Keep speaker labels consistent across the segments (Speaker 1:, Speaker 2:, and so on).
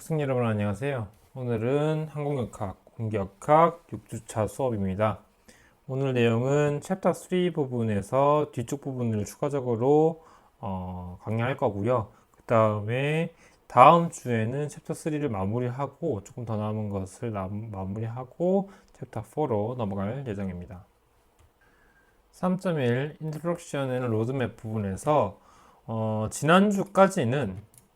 Speaker 1: 학생 여러분 안녕하세요. 오늘은 항공역학, 공기역학 6주차 수업입니다. 오늘 내용은 챕터 3 부분에서 뒤쪽 부분을 추가적으로 강의할 거고요. 그 다음에 다음 주에는 챕터 3를 마무리하고 조금 더 남은 것을 마무리하고 챕터 4로 넘어갈 예정입니다. 3.1 Introduction and Roadmap 부분에서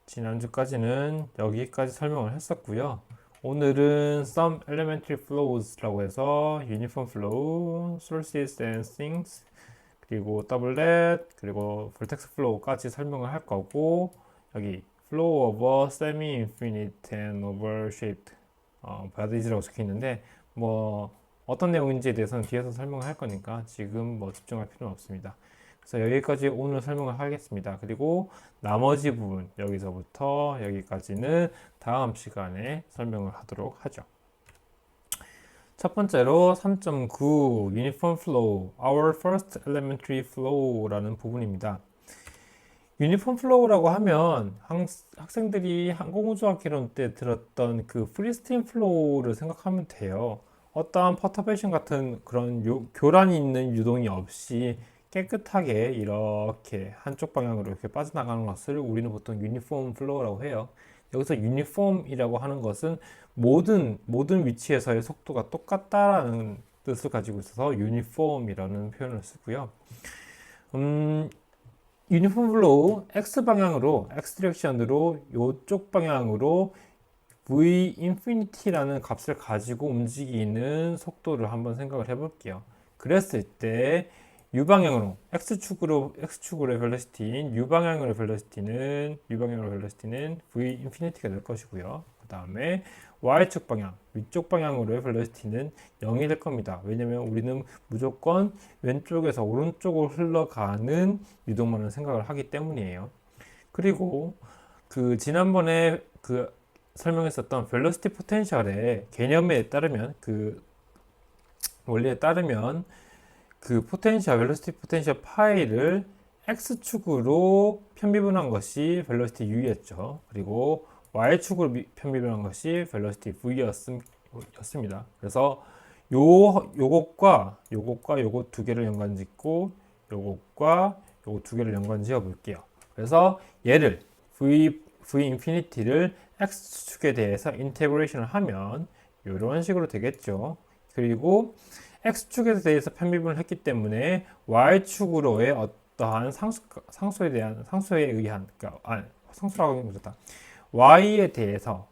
Speaker 1: 지난주까지는 여기까지 설명을 했었고요. 오늘은 Some Elementary Flows라고 해서 Uniform Flow, Sources and Sinks, 그리고 Doublet, 그리고 Vortex Flow까지 설명을 할 거고, 여기 Flow of a Semi-Infinite and Oval-Shaped Bodies라고 적혀 있는데, 어떤 내용인지에 대해서는 뒤에서 설명을 할 거니까 지금 집중할 필요는 없습니다. 그래서 여기까지 오늘 설명을 하겠습니다. 그리고 나머지 부분 여기서부터 여기까지는 다음 시간에 설명을 하도록 하죠. 첫 번째로 3.9 Uniform Flow, Our First Elementary Flow라는 부분입니다. 유니폼 플로우라고 하면 학생들이 항공우주학개론 때 들었던 그 프리스틴 플로우를 생각하면 돼요. 어떠한 퍼터베이션 같은 그런 교란이 있는 유동이 없이 깨끗하게 이렇게 한쪽 방향으로 이렇게 빠져나가는 것을 우리는 보통 유니폼 플로우라고 해요. 여기서 유니폼이라고 하는 것은 모든 위치에서의 속도가 똑같다라는 뜻을 가지고 있어서 유니폼이라는 표현을 쓰고요. 유니폼 플로우 X 방향으로 X 디렉션으로 이쪽 방향으로 V 인피니티라는 값을 가지고 움직이는 속도를 한번 생각을 해볼게요. 그랬을 때 U 방향으로 X축으로의 벨로시티인 U 방향으로 벨로시티는 V 인피니티가 될 것이고요. 그 다음에 Y축 방향, 위쪽 방향으로의 벨로시티는 0이 될 겁니다. 왜냐면 우리는 무조건 왼쪽에서 오른쪽으로 흘러가는 유동만을 생각을 하기 때문이에요. 그리고 지난번에 설명했었던 벨로시티 포텐셜의 개념에 따르면 원리에 따르면 벨로시티 포텐셜 파이를 X축으로 편미분한 것이 벨로시티 U였죠. 그리고 Y축으로 편미분한 것이 벨로시티 V였습니다. 그래서 요것과 요것 두 개를 연관짓고 요것과 요것 두 개를 연관지어 볼게요. 그래서 얘를 V 인피니티를 X축에 대해서 인테그레이션을 하면 이런 식으로 되겠죠. 그리고 X축에 대해서 편미분을 했기 때문에 Y축으로의 어떠한 상수에 의한, 상수라고 하는 거다. Y에 대해서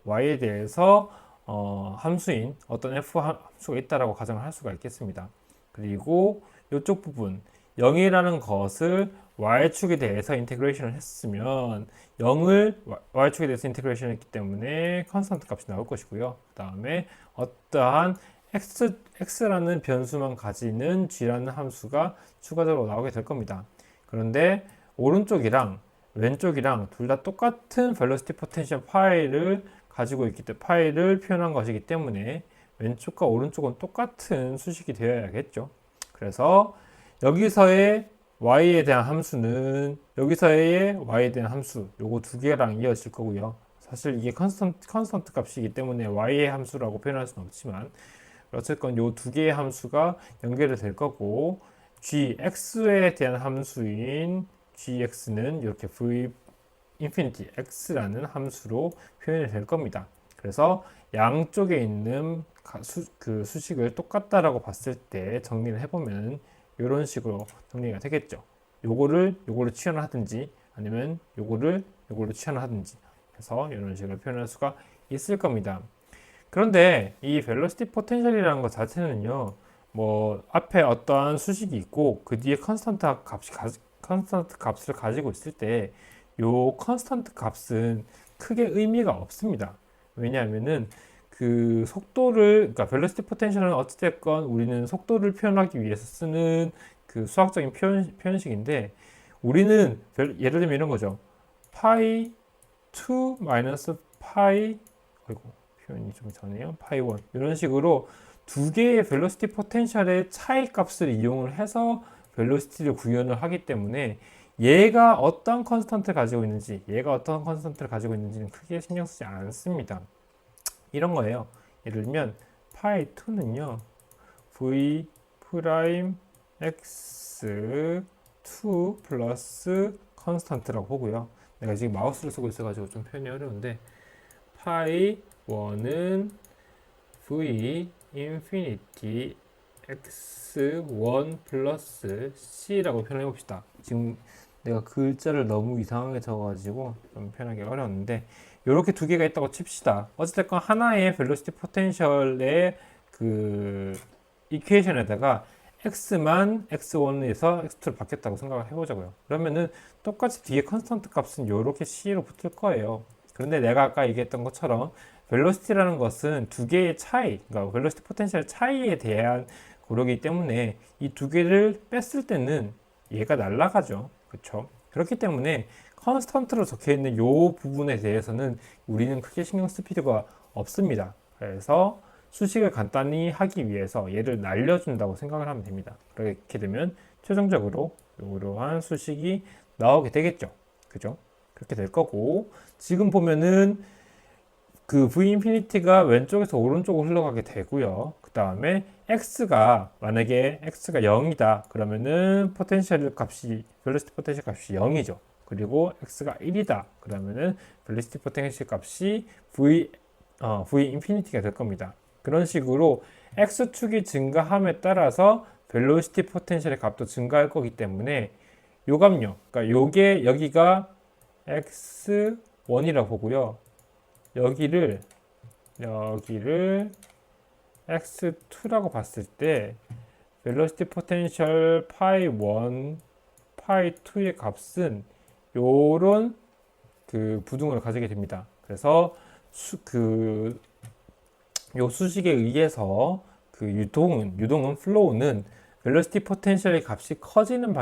Speaker 1: 함수인 어떤 F 함수가 있다라고 가정을 할 수가 있겠습니다. 그리고 이쪽 부분 0이라는 것을 Y축에 대해서 인테그레이션을 했으면 0을 Y축에 대해서 인테그레이션을 했기 때문에 컨스턴트 값이 나올 것이고요. 그 다음에 어떠한 X라는 변수만 가지는 G라는 함수가 추가적으로 나오게 될 겁니다. 그런데 오른쪽이랑 왼쪽이랑 둘 다 똑같은 벨로시티 포텐셜 파이를 가지고 있기 때문에 파이를 표현한 것이기 때문에 왼쪽과 오른쪽은 똑같은 수식이 되어야겠죠. 그래서 여기서의 y에 대한 함수는 여기서의 y에 대한 함수 요거 두 개랑 이어질 거고요. 사실 이게 컨스턴트 값이기 때문에 y의 함수라고 표현할 수는 없지만 어쨌건 요 두 개의 함수가 연결이 될 거고 gx에 대한 함수인 gx는 이렇게 v 인피니티 x라는 함수로 표현이 될 겁니다. 그래서 양쪽에 있는 수식을 똑같다라고 봤을 때 정리를 해보면 이런 식으로 정리가 되겠죠. 요거를 취현을 하든지 아니면 요걸로 취현을 하든지 해서 이런 식으로 표현할 수가 있을 겁니다. 그런데 이 벨로시티 포텐셜이라는 것 자체는요, 앞에 어떠한 수식이 있고 그 뒤에 컨스턴트 값을 가지고 있을 때 요 컨스턴트 값은 크게 의미가 없습니다. 왜냐하면은 벨로시티 포텐셜은 어찌됐건 우리는 속도를 표현하기 위해서 쓰는 수학적인 표현식인데 우리는 예를 들면 이런 거죠. 파이 2 마이너스 파이 표현이 좀 이상하네요. 파이 1 이런 식으로 두 개의 벨로시티 포텐셜의 차이 값을 이용을 해서 벨로시티를 구현을 하기 때문에 얘가 어떤 컨스턴트를 가지고 있는지, 얘가 어떤 컨스턴트를 가지고 있는지는 크게 신경 쓰지 않습니다. 이런 거예요. 예를 들면 파이 2는요, v 프라임 x 2 플러스 컨스턴트라고 보고요. 내가 지금 마우스를 쓰고 있어가지고 좀 표현이 어려운데, 파이 1은 v 인피니티 x1 플러스 c라고 표현해 봅시다. 지금 내가 글자를 너무 이상하게 적어가지고 좀 표현하기 어려웠는데, 이렇게 두 개가 있다고 칩시다. 어쨌든 하나의 벨로시티 포텐셜의 그 이퀘이션에다가 x만 x1에서 x2로 바뀌었다고 생각을 해보자고요. 그러면은 똑같이 뒤에 컨스턴트 값은 이렇게 c로 붙을 거예요. 그런데 내가 아까 얘기했던 것처럼 벨로시티라는 것은 두 개의 차이, 그러니까 벨로시티 포텐셜 차이에 대한 고려이기 때문에 이 두 개를 뺐을 때는 얘가 날아가죠. 그렇죠? 그렇기 때문에 컨스턴트로 적혀 있는 이 부분에 대해서는 우리는 크게 신경 쓸 필요가 없습니다. 그래서 수식을 간단히 하기 위해서 얘를 날려준다고 생각을 하면 됩니다. 그렇게 되면 최종적으로 이러한 수식이 나오게 되겠죠. 그죠? 그렇게 될 거고, 지금 보면은 그 v 인피니티가 왼쪽에서 오른쪽으로 흘러가게 되고요. 그 다음에 x가 만약에 x가 0이다 그러면은 포텐셜 값이 벨로시티 포텐셜 값이 0이죠. 그리고 x가 1이다 그러면은 벨로시티 포텐셜 값이 v 인피니티가 될 겁니다. 그런 식으로 x축이 증가함에 따라서 벨로시티 포텐셜의 값도 증가할 거기 때문에 요 값요, 그러니까 요게 여기가 x1이라고 보고요. 여기를 x2라고 봤을 때 벨로시티 포텐셜 파이 1, 파이 2의 값은 요런 그 부등호를 가지게 됩니다. 그래서 요 수식에 의해서 그 유동은 플로우는 벨로시티 포텐셜의 값이 커지는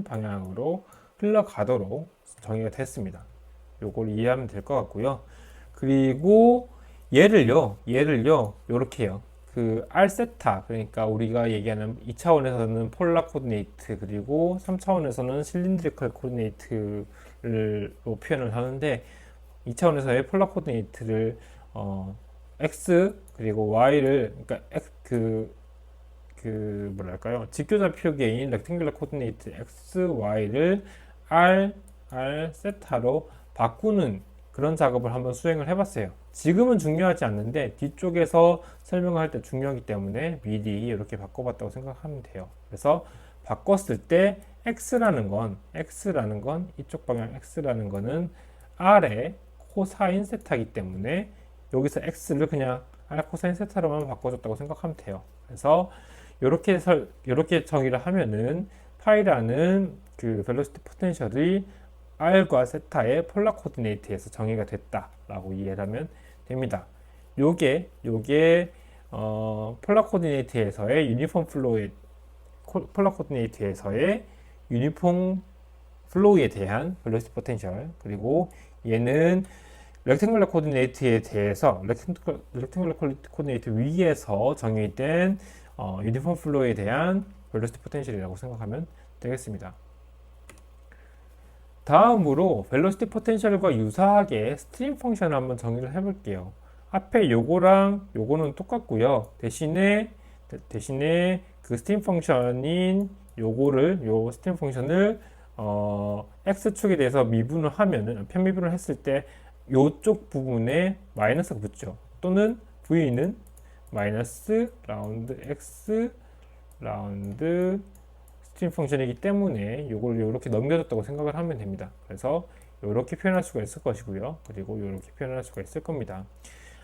Speaker 1: 방향으로 흘러가도록 정의가 됐습니다. 요걸 이해하면 될 것 같고요. 그리고 얘를요 요렇게요. 그 R세타, 그러니까 우리가 얘기하는 2차원에서는 폴라 코디네이트, 그리고 3차원에서는 실린드리컬 코디네이트로 표현을 하는데, 2차원에서의 폴라 코디네이트를 x 그리고 y를, 그러니까 뭐랄까요, 직교좌표계인 렉탱귤러 코디네이트 x, y를 r 세타로 바꾸는 그런 작업을 한번 수행을 해봤어요. 지금은 중요하지 않는데 뒤쪽에서 설명할 때 중요하기 때문에 미리 이렇게 바꿔봤다고 생각하면 돼요. 그래서 바꿨을 때 x라는 건 이쪽 방향 x라는 거는 r의 코사인 세타이기 때문에 여기서 x를 그냥 r 코사인 세타로만 바꿔줬다고 생각하면 돼요. 그래서 이렇게 정의를 하면은 파이라는 그 벨로시티 포텐셜이 r과 세타의 폴라 코디네이트에서 정의가 됐다라고 이해를 하면 됩니다. 요게 폴라 코디네이트에서의 유니폼 플로우에 대한 벨로시티 포텐셜, 그리고 얘는 렉탱글러 코디네이트에 대해서 렉탱글러 코디네이트 위에서 정의된 유니폼 플로우에 대한 벨로시티 포텐셜이라고 생각하면 되겠습니다. 다음으로 벨로시티 포텐셜과 유사하게 스트림 펑션을 한번 정의를 해볼게요. 앞에 요거랑 요거는 똑같고요. 대신에 그 스트림 펑션인 요 스트림 펑션을 x축에 대해서 미분을 하면은, 편미분을 했을 때 요쪽 부분에 마이너스가 붙죠. 또는 v는 마이너스 라운드 x 라운드 스트림 펑션이기 때문에 이걸 이렇게 넘겨줬다고 생각을 하면 됩니다. 그래서 이렇게 표현할 수가 있을 것이고요. 그리고 이렇게 표현할 수가 있을 겁니다.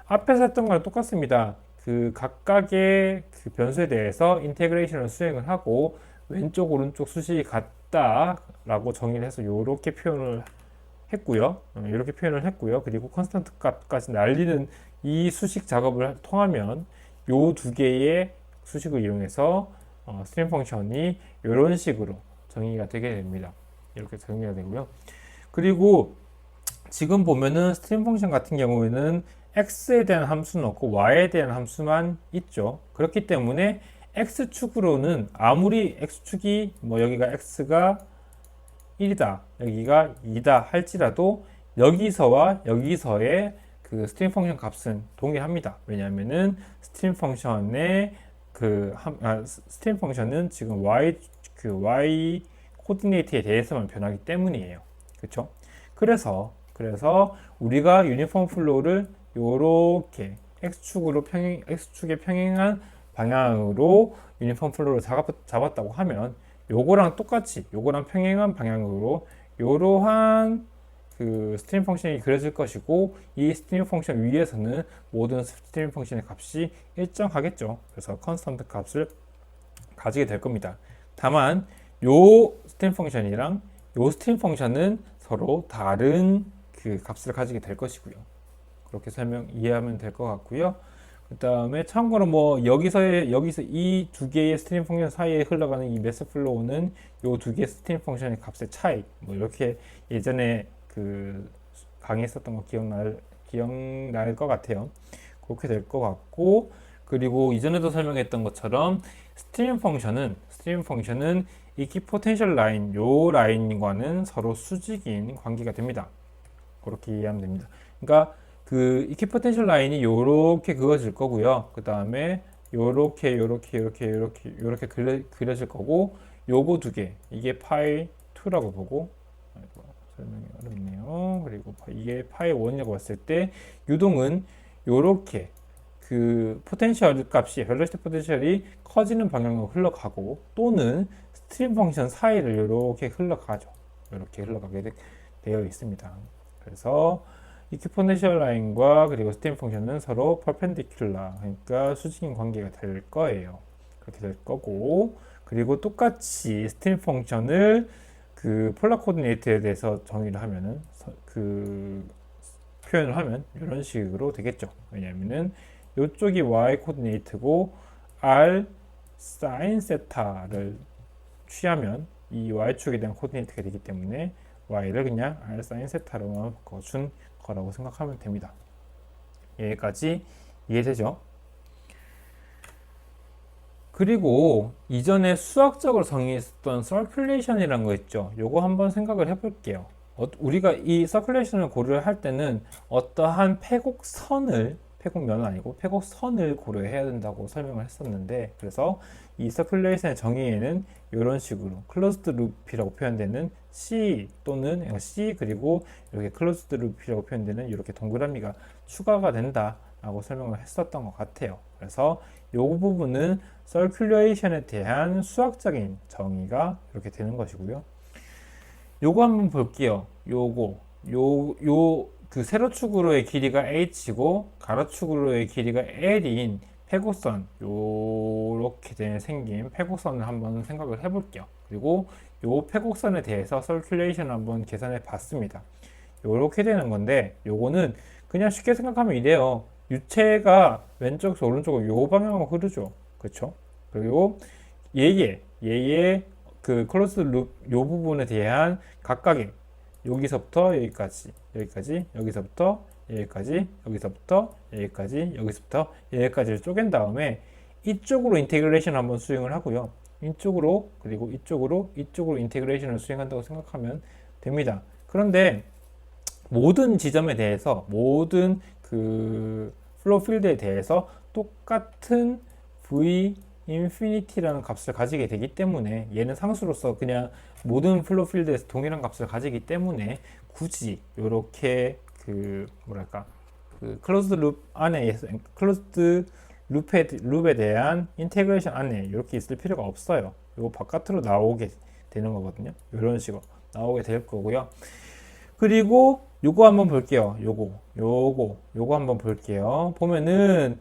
Speaker 1: 앞에서 했던 거랑 똑같습니다. 그 각각의 그 변수에 대해서 인테그레이션을 수행을 하고 왼쪽 오른쪽 수식이 같다라고 정의를 해서 이렇게 표현을 했고요. 그리고 컨스턴트 값까지 날리는 이 수식 작업을 통하면 이 두 개의 수식을 이용해서 스트림 펑션이 이런 식으로 정의가 되게 됩니다. 이렇게 정의가 되고요. 그리고 지금 보면은 스트림 펑션 같은 경우에는 x에 대한 함수는 없고 y에 대한 함수만 있죠. 그렇기 때문에 x축으로는 아무리 x축이 여기가 x가 1이다, 여기가 2다 할지라도 여기서와 여기서의 그 스트림 펑션 값은 동일합니다. 왜냐하면은 스트림 펑션의 스트림 펑션은 지금 y 코디네이트에 대해서만 변하기 때문이에요. 그렇죠? 그래서 우리가 유니폼 플로우를 요렇게 x축에 평행한 방향으로 유니폼 플로우를 잡았다고 하면 요거랑 똑같이 요거랑 평행한 방향으로 요러한 그 스트림 펑션이 그려질 것이고, 이 스트림 펑션 위에서는 모든 스트림 펑션의 값이 일정하겠죠. 그래서 컨스턴트 값을 가지게 될 겁니다. 다만 요 스트림 펑션이랑 요 스트림 펑션은 서로 다른 그 값을 가지게 될 것이고요. 그렇게 이해하면 될 것 같고요. 그 다음에 참고로 뭐 여기서 이 두 개의 스트림 펑션 사이에 흘러가는 이 매스 플로우는 요 두 개의 스트림 펑션의 값의 차이, 뭐 이렇게 예전에 그 강의했었던 거 기억날 것 같아요. 그렇게 될 것 같고, 그리고 이전에도 설명했던 것처럼 스트림 펑션은 이퀴포텐셜 라인, 요 라인과는 서로 수직인 관계가 됩니다. 그렇게 이해하면 됩니다. 그러니까 그 이퀴포텐셜 라인이 요렇게 그어질 거고요. 그 다음에 요렇게 그려질 거고, 요거 두 개, 이게 파이 2라고 보고, 설명이 어렵네요. 그리고 이게 파이 1이라고 봤을 때 유동은 요렇게 그 포텐셜 값이, 벨로시티 포텐셜이 커지는 방향으로 흘러가고, 또는 스트림 펑션 사이를 이렇게 흘러가죠. 이렇게 흘러가게 되어 있습니다. 그래서 이퀴포텐셜 라인과 그리고 스트림 펑션은 서로 퍼펜디큘러, 그러니까 수직인 관계가 될 거예요. 그렇게 될 거고, 그리고 똑같이 스트림 펑션을 그 폴라 코디네이트에 대해서 정의를 하면은 표현을 하면 이런 식으로 되겠죠. 왜냐면은 이쪽이 y 코디네이트고 r 사인 세타를 취하면 이 y축에 대한 코디네이트가 되기 때문에 y를 그냥 r 사인 세타로만 바꿔준 거라고 생각하면 됩니다. 여기까지 이해되죠? 그리고 이전에 수학적으로 정의했었던 서큘레이션이라는 거 있죠. 요거 한번 생각을 해볼게요. 우리가 이 서큘레이션을 고려를 할 때는 어떠한 패곡면은 아니고 패곡선을 고려해야 된다고 설명을 했었는데, 그래서 이 서큘레이션의 정의에는 이런 식으로 클로즈드 룹이라고 표현되는 C 또는 C 그리고 이렇게 클로즈드 룹이라고 표현되는 이렇게 동그라미가 추가가 된다라고 설명을 했었던 것 같아요. 그래서 이 부분은 서큘레이션에 대한 수학적인 정의가 이렇게 되는 것이고요. 요거 한번 볼게요. 그 세로축으로의 길이가 h고 가로축으로의 길이가 l인 패곡선, 요렇게 생긴 패곡선을 한번 생각을 해볼게요. 그리고 요 패곡선에 대해서 서큘레이션을 한번 계산해 봤습니다. 요렇게 되는 건데, 요거는 그냥 쉽게 생각하면 이래요. 유체가 왼쪽에서 오른쪽으로 요 방향으로 흐르죠. 그렇죠? 그리고 얘의 그 클로즈 룹 요 부분에 대한 각각의 여기서부터 여기까지, 여기서부터 여기까지, 여기서부터 여기까지를 쪼갠 다음에 이쪽으로 인테그레이션 한번 수행을 하고요. 이쪽으로, 그리고 이쪽으로 인테그레이션을 수행한다고 생각하면 됩니다. 그런데 모든 지점에 대해서, 모든 그 플로우 필드에 대해서 똑같은 v 인피니티라는 값을 가지게 되기 때문에, 얘는 상수로서 그냥 모든 플로우 필드에서 동일한 값을 가지기 때문에 굳이 이렇게 그 클로즈드 룹 안에, 클로즈드 룹에 대한 인테그레이션 안에 이렇게 있을 필요가 없어요. 이거 바깥으로 나오게 되는 거거든요. 이런 식으로 나오게 될 거고요. 그리고 요거 한번 볼게요. 요거 한번 볼게요. 보면은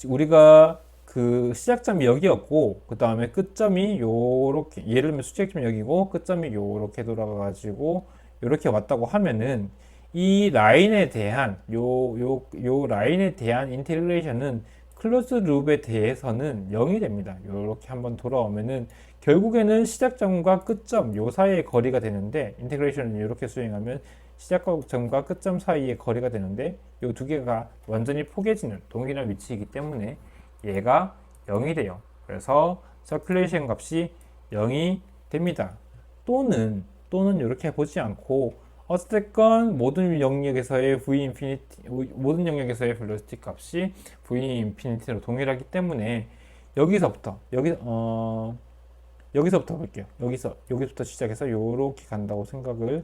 Speaker 1: 우리가 그 시작점이 여기였고, 그 다음에 끝점이 요렇게, 예를 들면 시작점이 여기고 끝점이 요렇게 돌아가 가지고 요렇게 왔다고 하면은 이 라인에 대한 요 라인에 대한 인테그레이션은 클로즈 룹에 대해서는 0이 됩니다. 요렇게 한번 돌아오면은 결국에는 시작점과 끝점 요 사이의 거리가 되는데, 인테그레이션을 이렇게 수행하면 시작점과 끝점 사이의 거리가 되는데, 요 두 개가 완전히 포개지는 동일한 위치이기 때문에 얘가 0이 돼요. 그래서 서큘레이션 값이 0이 됩니다. 또는 또는 이렇게 보지 않고 어쨌건 모든 영역에서의 v 인피니티 모든 영역에서의 벨로시티 값이 v 인피니티로 동일하기 때문에 여기서부터 볼게요. 여기서부터 시작해서 요렇게 간다고 생각을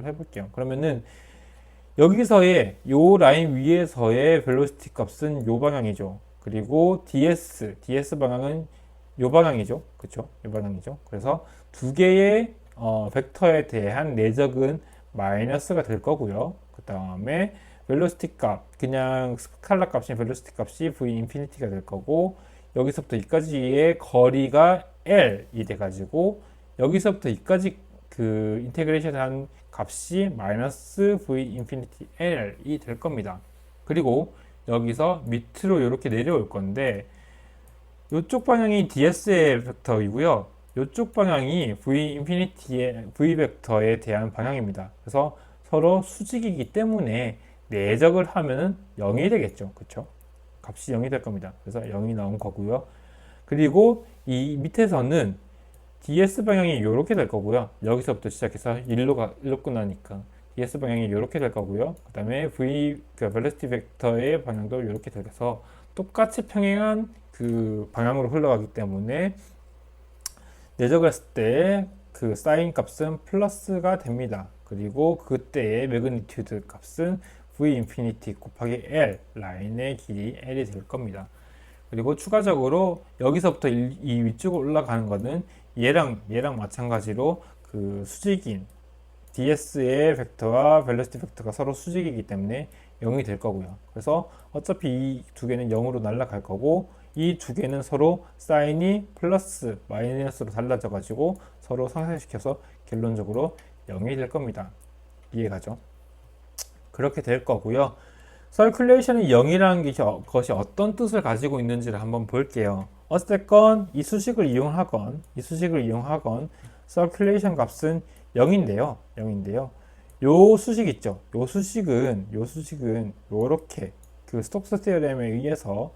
Speaker 1: 해볼게요. 그러면은 여기서의 요 라인 위에서의 벨로시티 값은 요 방향이죠. 그리고 ds 방향은 요 방향이죠. 그쵸? 요 방향이죠. 그래서 두 개의 벡터에 대한 내적은 마이너스가 될 거고요. 그 다음에 벨로시티 값, 그냥 스칼라 값인 벨로시티 값이 v 인피니티가 될 거고, 여기서부터 여기까지의 거리가 l이 돼가지고, 여기서부터 여기까지 그 인테그레이션 한 값이 마이너스 v 인피니티 l이 될 겁니다. 그리고 여기서 밑으로 이렇게 내려올 건데, 이쪽 방향이 ds의 벡터이고요. 이쪽 방향이 v 벡터에 대한 방향입니다. 그래서 서로 수직이기 때문에 내적을 하면은 0이 되겠죠. 그쵸? 값이 0이 될 겁니다. 그래서 0이 나온 거고요. 그리고 이 밑에서는 ds 방향이 이렇게 될 거고요. 여기서부터 시작해서 1로 끝나니까 ds 방향이 이렇게 될 거고요. 그 다음에 벨로시티 벡터의 방향도 이렇게 돼서 똑같이 평행한 그 방향으로 흘러가기 때문에 내적을 했을 때 그 사인 값은 플러스가 됩니다. 그리고 그때의 매그니튜드 값은 v 인피니티 곱하기 l 라인의 길이 l이 될 겁니다. 그리고 추가적으로 여기서부터 이 위쪽으로 올라가는 거는 얘랑 마찬가지로 그 수직인 ds의 벡터와 벨로시티 벡터가 서로 수직이기 때문에 0이 될 거고요. 그래서 어차피 이 두 개는 0으로 날아갈 거고, 이 두 개는 서로 사인이 플러스 마이너스로 달라져 가지고 서로 상쇄시켜서 결론적으로 0이 될 겁니다. 이해가죠? 그렇게 될 거고요. 서큘레이션이 0이라는 것이 어떤 뜻을 가지고 있는지를 한번 볼게요. 어쨌건 이 수식을 이용하건 서큘레이션 값은 0인데요. 요 수식 있죠. 요 수식은 요렇게 그 스톡스 티어렘에 의해서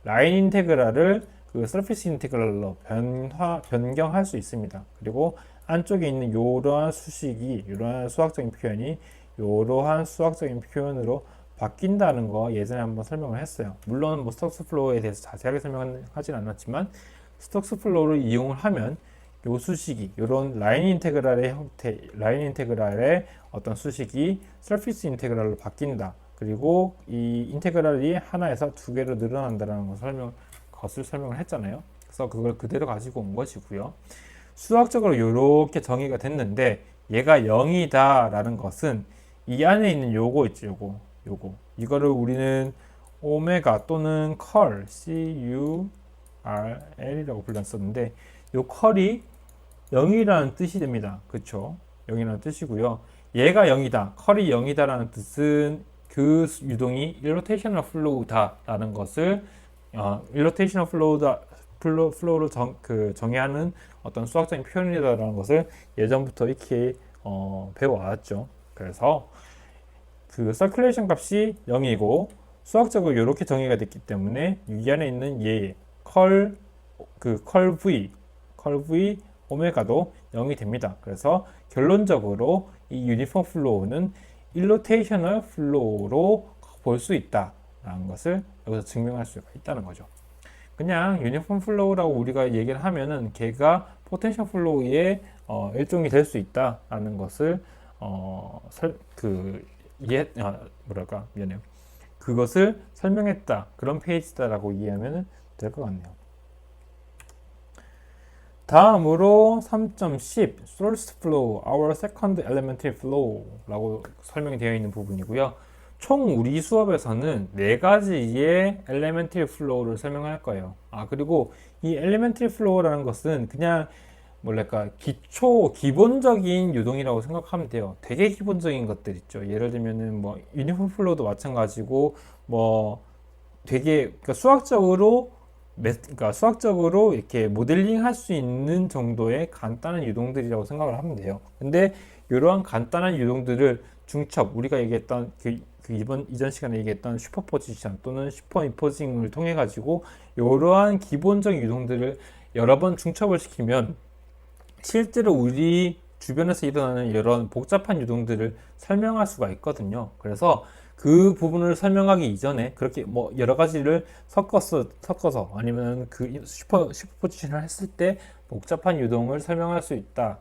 Speaker 1: 라인 인테그랄을 그 서피스 인테그랄로 변경할 수 있습니다. 그리고 안쪽에 있는 이러한 수학적인 표현이 이러한 수학적인 표현으로 바뀐다는 거 예전에 한번 설명을 했어요. 물론 뭐 스톡스 플로우에 대해서 자세하게 설명은 하진 않았지만, 스톡스 플로우를 이용을 하면 요 수식이 이런 라인 인테그랄의 어떤 수식이 서피스 인테그랄로 바뀐다. 그리고 이 인테그랄이 하나에서 두 개로 늘어난다는 것을 설명을 했잖아요. 그래서 그걸 그대로 가지고 온 것이고요. 수학적으로 이렇게 정의가 됐는데, 얘가 0이다 라는 것은 이 안에 있는 요거 있죠. 이거를 우리는 오메가 또는 컬 CURL이라고 불렀었는데, 요 컬이 0이라는 뜻이 됩니다. 그쵸? 0이라는 뜻이고요. 얘가 0이다, 컬이 0이다 라는 뜻은 그 유동이 일로테이셔널 플로우다 라는 것을 일로테이셔널 플로우를 정의하는 어떤 수학적인 표현이다라는 것을 예전부터 이렇게 배워왔죠. 그래서 그 서큘레이션 값이 0이고 수학적으로 이렇게 정의가 됐기 때문에 이 안에 있는 얘 컬 V 오메가도 0이 됩니다. 그래서 결론적으로 이 유니폼 플로우는 일로테이셔널 플로우로 볼 수 있다라는 것을 여기서 증명할 수가 있다는 거죠. 그냥 유니폼 플로우라고 우리가 얘기를 하면은 걔가 포텐셜 플로우의 일종이 될 수 있다라는 것을 그것을 설명했다, 그런 페이지다라고 이해하면 될 것 같네요. 다음으로 3.10 Source Flow, Our Second Elementary Flow 라고 설명이 되어 있는 부분이고요. 총 우리 수업에서는 4가지의 Elementary Flow를 설명할 거예요. 그리고 이 Elementary Flow라는 것은 그냥 기본적인 유동이라고 생각하면 돼요. 되게 기본적인 것들 있죠. 예를 들면은 뭐 유니폼 플로우도 마찬가지고, 뭐 되게 수학적으로 그러니까 수학적으로 이렇게 모델링 할 수 있는 정도의 간단한 유동들이라고 생각을 하면 돼요. 근데 이러한 간단한 유동들을 중첩, 우리가 얘기했던 이전 시간에 얘기했던 슈퍼포지션 또는 슈퍼임포징을 통해 가지고 이러한 기본적인 유동들을 여러 번 중첩을 시키면 실제로 우리 주변에서 일어나는 이런 복잡한 유동들을 설명할 수가 있거든요. 그래서 그 부분을 설명하기 이전에 그렇게 뭐 여러 가지를 섞어서 아니면 그 슈퍼포지션을 했을 때 복잡한 유동을 설명할 수 있다.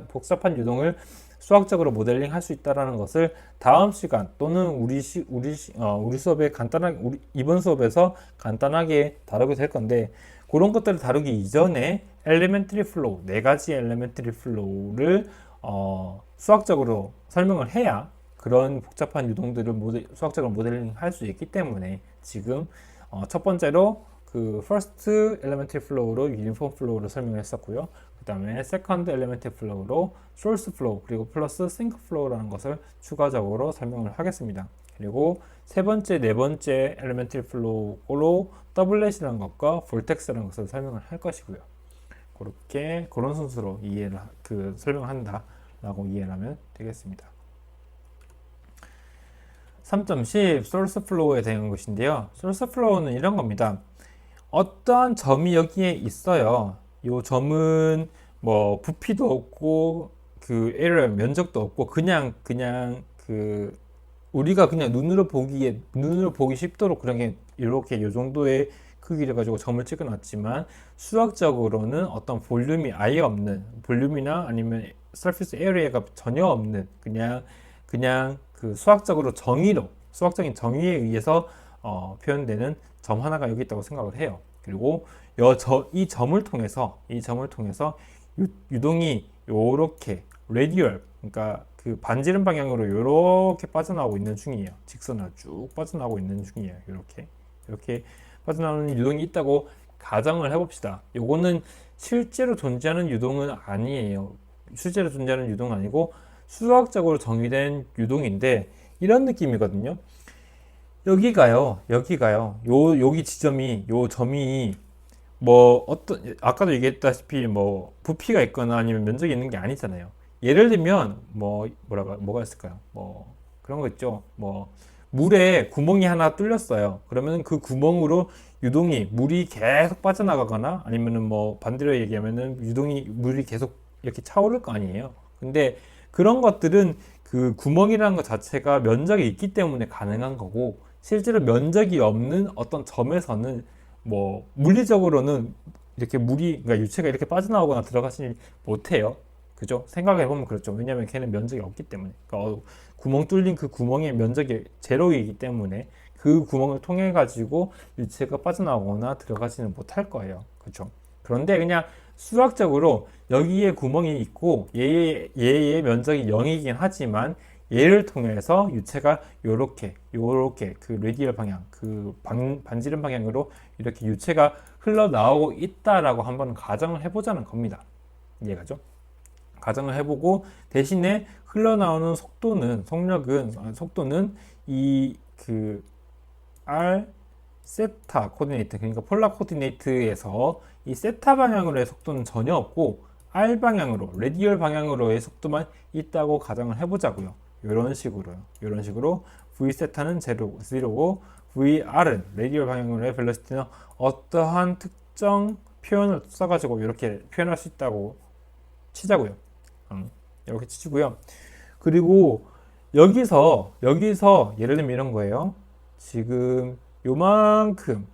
Speaker 1: 복잡한 유동을 수학적으로 모델링 할 수 있다라는 것을 다음 시간 또는 우리 수업에 이번 수업에서 간단하게 다루게 될 건데, 그런 것들을 다루기 이전에 엘리멘터리 플로우, 네 가지 엘리멘터리 플로우를 수학적으로 설명을 해야 그런 복잡한 유동들을 수학적으로 모델링 할 수 있기 때문에, 지금 첫 번째로 그 first elementary flow로 uniform flow를 설명을 했었고요. 그 다음에 second elementary flow로 source flow, 그리고 플러스 sink flow라는 것을 추가적으로 설명을 하겠습니다. 그리고 세 번째, 네 번째 elementary flow로 doublet이라는 것과 vortex라는 것을 설명을 할 것이고요. 그런 순서로 설명한다라고 이해를 하면 되겠습니다. 3.10 source flow에 대한 것인데요. source flow는 이런 겁니다. 어떠한 점이 여기에 있어요. 이 점은 뭐 부피도 없고 그 에러 면적도 없고 그냥 그 우리가 그냥 눈으로 보기 쉽도록 그냥 이렇게 이 정도의 크기를 가지고 점을 찍어 놨지만, 수학적으로는 어떤 볼륨이 아예 없는, 볼륨이나 아니면 서피스 에리어가 전혀 없는 그냥 그 수학적인 정의에 의해서 표현되는 점 하나가 여기 있다고 생각을 해요. 그리고 이 점을 통해서 유동이 요렇게 레디얼, 그러니까 그 반지름 방향으로 요렇게 빠져나오고 있는 중이에요. 직선으로 쭉 빠져나오고 있는 중이에요. 이렇게 빠져나오는 유동이 있다고 가정을 해봅시다. 요거는 실제로 존재하는 유동은 아니에요. 실제로 존재하는 유동은 아니고 수학적으로 정의된 유동인데, 이런 느낌이거든요. 여기가요. 여기 점이 뭐 아까도 얘기했다시피 뭐 부피가 있거나 아니면 면적이 있는 게 아니잖아요. 예를 들면 뭐가 있을까요? 뭐 그런 거 있죠. 뭐 물에 구멍이 하나 뚫렸어요. 그러면 그 구멍으로 물이 계속 빠져나가거나, 아니면은 뭐 반대로 얘기하면은 물이 계속 이렇게 차오를 거 아니에요. 근데 그런 것들은 그 구멍이라는 것 자체가 면적이 있기 때문에 가능한 거고, 실제로 면적이 없는 어떤 점에서는 뭐 물리적으로는 이렇게 그러니까 유체가 이렇게 빠져나오거나 들어가지 못해요. 그죠? 생각해보면 그렇죠. 왜냐하면 걔는 면적이 없기 때문에. 그러니까 구멍 뚫린 그 구멍의 면적이 제로이기 때문에 그 구멍을 통해 가지고 유체가 빠져나오거나 들어가지는 못할 거예요. 그렇죠? 그런데 그냥 수학적으로 여기에 구멍이 있고 얘의 면적이 0이긴 하지만, 얘를 통해서 유체가 요렇게 그 레디얼 방향, 그 반지름 방향으로 이렇게 유체가 흘러나오고 있다라고 한번 가정을 해보자는 겁니다. 이해가죠? 가정을 해보고, 대신에 흘러나오는 속도는 이 그 r 세타 코디네이트, 그러니까 폴라 코디네이트에서 이 세타 방향으로의 속도는 전혀 없고 r 방향으로, 레디얼 방향으로의 속도만 있다고 가정을 해보자고요. 이런 식으로 v 세타는 0고 vr은 레디얼 방향으로의 벨로시티는 어떠한 특정 표현을 써가지고 이렇게 표현할 수 있다고 치자고요. 이렇게 치고요. 그리고 여기서 예를 들면 이런 거예요. 지금 요만큼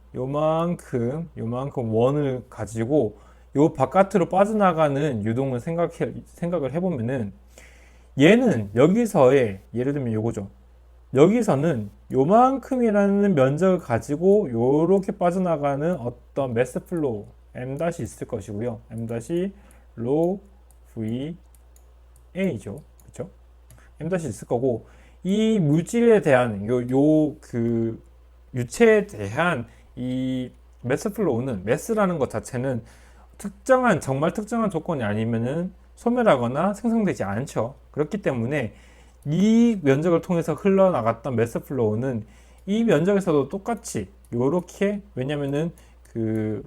Speaker 1: 원을 가지고 요 바깥으로 빠져나가는 유동을 생각을 해보면은, 얘는 여기서의 예를 들면 요거죠. 여기서는 요만큼이라는 면적을 가지고 요렇게 빠져나가는 어떤 매스 플로우 m' 있을 것이고요. m' v a죠. 그렇죠? m' 있을 거고, 이 물질에 대한 그 유체에 대한 이 매스 플로우는, 매스라는 것 자체는 정말 특정한 조건이 아니면은 소멸하거나 생성되지 않죠. 그렇기 때문에 이 면적을 통해서 흘러나갔던 매스 플로우는 이 면적에서도 똑같이 요렇게, 왜냐면은 그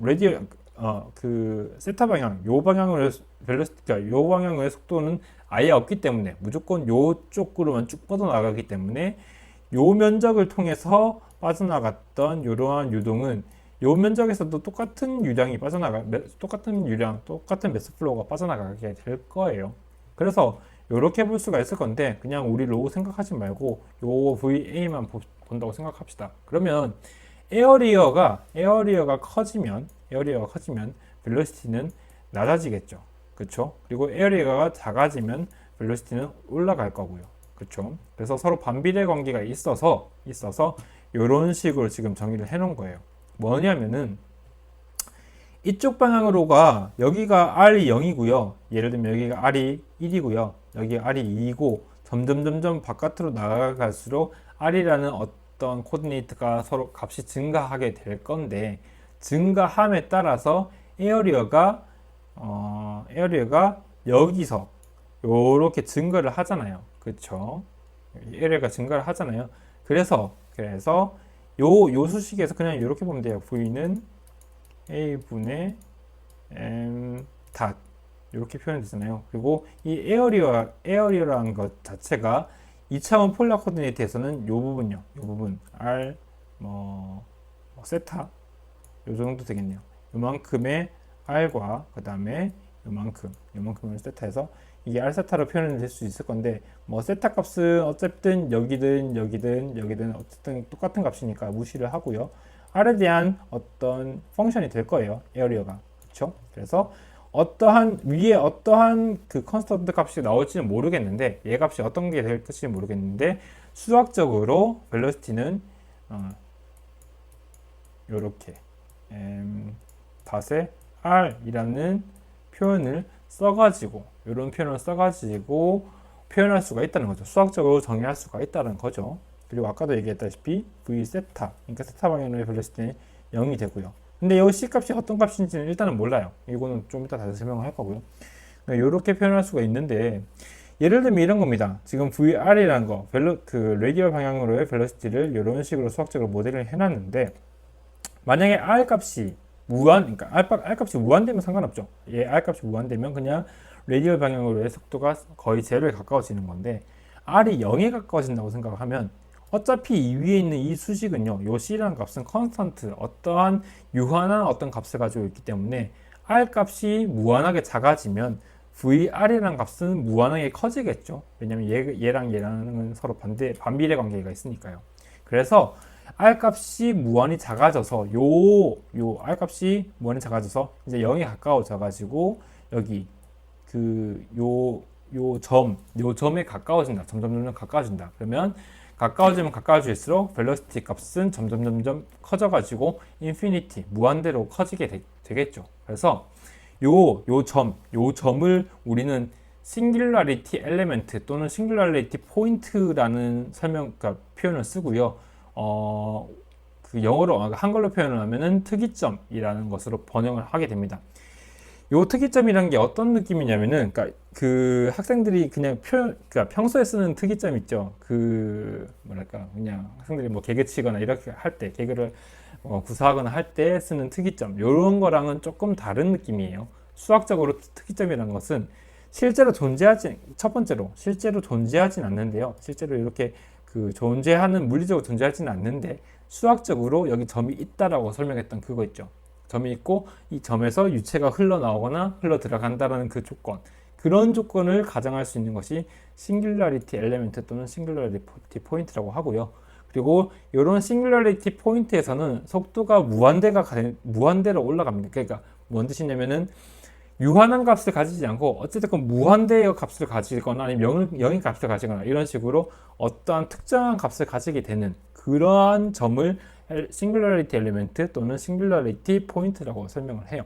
Speaker 1: 세타 방향, 요 방향으로 벨로시티가 요 방향의 속도는 아예 없기 때문에 무조건 요쪽으로만 쭉 뻗어나가기 때문에 요 면적을 통해서 빠져나갔던 이러한 유동은 요 면적에서도 똑같은 유량이 똑같은 매스 플로우가 빠져나가게 될 거예요. 그래서 이렇게 볼 수가 있을 건데 그냥 우리 로우 생각하지 말고 요 VA만 본다고 생각합시다. 그러면 에어리어가 커지면 벨로시티는 낮아지겠죠. 그렇죠? 그리고 에어리어가 작아지면 벨로시티는 올라갈 거고요. 그렇죠? 그래서 서로 반비례 관계가 있어서 이런 식으로 지금 정의를 해 놓은 거예요. 뭐냐면은 이쪽 방향으로가 여기가 R이 0이고요. 예를 들면 여기가 R이 1이고요. 여기가 R이 2이고 점점 바깥으로 나아갈수록 R이라는 어떤 코디네이트가 서로 값이 증가하게 될 건데 증가함에 따라서 에어리어가 여기서 이렇게 증가를 하잖아요. 그렇죠? 에어리어가 증가를 하잖아요. 그래서 요 수식에서 그냥 이렇게 보면 돼요. V는 A분의 M 닷 이렇게 표현되잖아요. 그리고 이 에어리어라는 것 자체가 2차원 폴라 코디네이트에서는 요 부분요. 요 부분 R 세타 요 정도 되겠네요. 요만큼의 R과 그 다음에 요만큼을 세타해서 이게 R 세타로 표현이 될 수 있을 건데 뭐 세타 값은 어쨌든 여기든 어쨌든 똑같은 값이니까 무시를 하고요. R에 대한 어떤 펑션이 될 거예요. 에어리어가. 그렇죠? 그래서 위에 어떠한 그 컨스턴트 값이 나올지는 모르겠는데 얘 값이 어떤 게 될지 모르겠는데 수학적으로 벨로시티는 요렇게 닷에 R이라는 표현을 써가지고 이런 표현을 써가지고 표현할 수가 있다는 거죠. 수학적으로 정의할 수가 있다는 거죠. 그리고 아까도 얘기했다시피 V 세타, 그러니까 세타 방향의 벨로시티는 0이 되고요. 근데 이 C 값이 어떤 값인지는 일단은 몰라요. 이거는 좀 이따 다시 설명을 할 거고요. 이렇게 표현할 수가 있는데 예를 들면 이런 겁니다. 지금 VR이라는 거, 레디얼 방향으로의 벨로시티를 이런 식으로 수학적으로 모델을 해놨는데 만약에 R 값이 그러니까 R 값이 무한되면 상관없죠. R 값이 무한되면 그냥 레디얼 방향으로의 속도가 거의 제로에 가까워지는 건데 R이 0에 가까워진다고 생각하면 어차피 이 위에 있는 이 수식은요, 요 C라는 값은 컨스턴트, 어떠한 유한한 어떤 값을 가지고 있기 때문에 R 값이 무한하게 작아지면 VR이라는 값은 무한하게 커지겠죠. 왜냐면 얘랑은 서로 반비례 관계가 있으니까요. 그래서 R 값이 무한히 작아져서 R 값이 무한히 작아져서 이제 0에 가까워져 가지고 여기 요 점에 가까워진다. 점점 가까워진다. 그러면 가까워질수록 벨로시티 값은 점점 커져 가지고 인피니티 무한대로 커지게 되겠죠. 그래서 요 점을 우리는 싱귤라리티 엘리멘트 또는 싱귤라리티 포인트라는 표현을 쓰고요. 그 영어로 한글로 표현을 하면은 특이점이라는 것으로 번역을 하게 됩니다. 요 특이점이라는 게 어떤 느낌이냐면은, 그러니까 그 학생들이 그러니까 평소에 쓰는 특이점 있죠. 그냥 학생들이 뭐 개그 치거나 이렇게 할 때, 개그를 구사하거나 할 때 쓰는 특이점, 요런 거랑은 조금 다른 느낌이에요. 수학적으로 특이점이라는 것은 실제로 존재하진 않는데요. 실제로 이렇게 물리적으로 존재하지는 않는데, 수학적으로 여기 점이 있다라고 설명했던 그거 있죠. 점이 있고 이 점에서 유체가 흘러나오거나 흘러 들어간다라는 그 조건, 그런 조건을 가정할 수 있는 것이 싱귤라리티 엘리멘트 또는 싱귤라리티 포인트라고 하고요. 그리고 이런 싱귤라리티 포인트에서는 속도가 무한대로 올라갑니다. 그러니까 뭔 뜻이냐면은 유한한 값을 가지지 않고 어쨌든 무한대의 값을 가지거나 아니면 0의 값을 가지거나 이런 식으로 어떠한 특정한 값을 가지게 되는 그러한 점을 싱귤라리티 엘리멘트 또는 싱귤라리티 포인트라고 설명을 해요.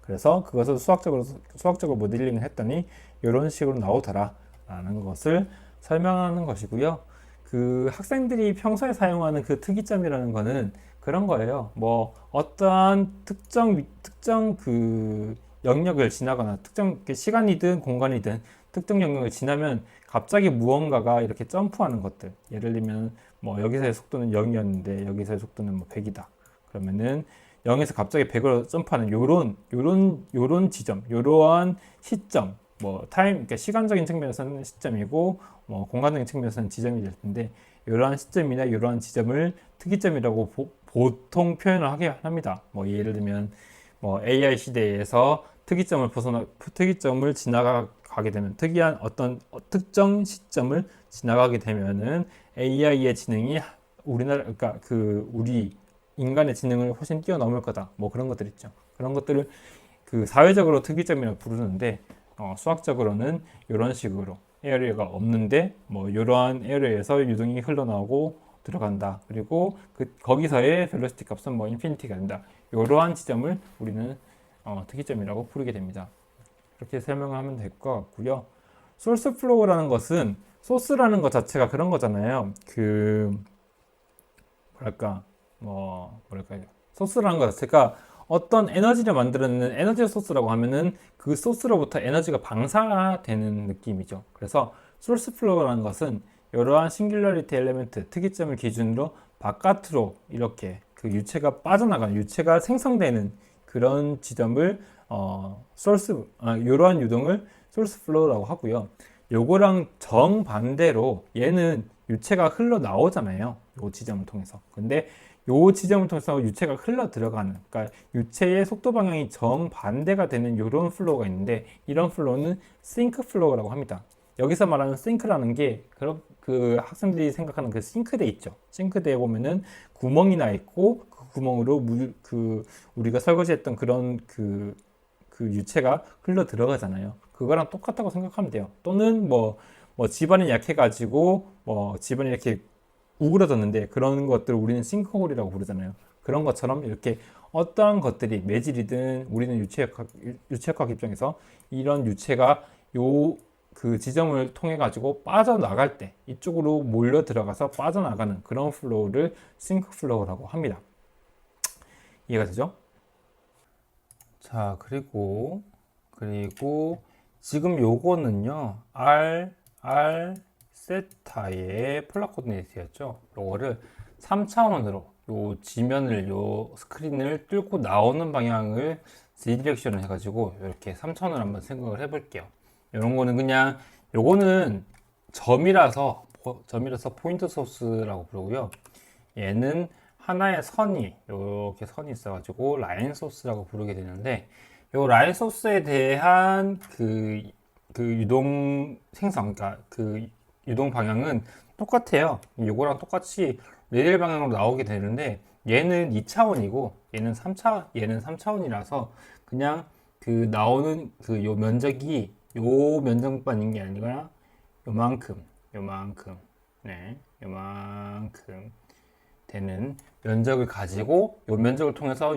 Speaker 1: 그래서 그것을 수학적으로 모델링을 했더니 이런 식으로 나오더라 라는 것을 설명하는 것이고요. 그 학생들이 평소에 사용하는 그 특이점이라는 거는 그런 거예요. 뭐 어떠한 특정 그 영역을 지나거나 특정 시간이든 공간이든 특정 영역을 지나면 갑자기 무언가가 이렇게 점프하는 것들. 예를 들면 뭐 여기서의 속도는 0이었는데 여기서의 속도는 뭐 100이다. 그러면은 0에서 갑자기 100으로 점프하는 요런 지점, 요러한 시점, 뭐 타임, 그러니까 시간적인 측면에서는 시점이고 뭐 공간적인 측면에서는 지점이 될 텐데 이러한 시점이나 이러한 지점을 특이점이라고 보통 표현을 하게 합니다. 뭐 예를 들면 뭐 AI 시대에서 특이점을 지나가게 되면 특이한 어떤 특정 시점을 지나가게 되면은 AI의 지능이 그러니까 우리 인간의 지능을 훨씬 뛰어넘을 거다. 뭐 그런 것들 있죠. 그런 것들을 그 사회적으로 특이점이라고 부르는데 수학적으로는 이런 식으로 에어리어가 없는데 뭐 이러한 에어리어에서 유동이 흘러나오고 들어간다. 그리고 거기서의 벨로시티 값은 뭐 인피니티가 된다. 이러한 지점을 우리는 특이점이라고 부르게 됩니다. 이렇게 설명하면 될 것 같고요. 소스 플로우라는 것은 소스라는 것 자체가 그런 거잖아요. 뭐랄까요. 소스라는 것 자체가 어떤 에너지를 만들어내는 에너지 소스라고 하면은 그 소스로부터 에너지가 방사되는 느낌이죠. 그래서 소스 플로우라는 것은 이러한 싱귤러리티 엘리멘트 특이점을 기준으로 바깥으로 이렇게 그 유체가 생성되는 그런 지점을 이러한 유동을 소스 플로우라고 하고요. 요거랑 정반대로 얘는 유체가 흘러나오잖아요. 요 지점을 통해서. 근데 요 지점을 통해서 유체가 흘러 들어가는, 그러니까 유체의 속도 방향이 정반대가 되는 이런 플로우가 있는데 이런 플로우는 싱크 플로우라고 합니다. 여기서 말하는 싱크라는 게 그 학생들이 생각하는 그 싱크대 있죠. 싱크대에 보면은 구멍이 나 있고 그 구멍으로 우리가 설거지했던 그런 그 유체가 흘러 들어가잖아요. 그거랑 똑같다고 생각하면 돼요. 또는 뭐 집안이 약해가지고 뭐 집안이 이렇게 우그러졌는데 그런 것들을 우리는 싱크홀이라고 부르잖아요. 그런 것처럼 이렇게 어떠한 것들이 매질이든 우리는 유체역학 입장에서 이런 유체가 그 지점을 통해 가지고 빠져나갈 때 이쪽으로 몰려 들어가서 빠져나가는 그런 플로우를 싱크 플로우라고 합니다. 이해가 되죠? 자, 그리고 지금 요거는요, R 세타의 폴라 코디네이트였죠. 요거를 3차원으로 요 지면을 요 스크린을 뚫고 나오는 방향을 Z 디렉션을 해가지고 이렇게 3차원으로 한번 생각을 해볼게요. 이런 거는 그냥 요거는 점이라서 포인트 소스라고 부르고요. 얘는 하나의 선이 이렇게 선이 있어가지고 라인 소스라고 부르게 되는데 요 라인 소스에 대한 그 유동 생성, 그러니까 그 유동 방향은 똑같아요. 요거랑 똑같이 레일 방향으로 나오게 되는데 얘는 2차원이고 얘는 3차원이라서 그냥 그 나오는 그 요 면적이 요 면적만인 게 아니라 요만큼 되는 면적을 가지고 요 면적을 통해서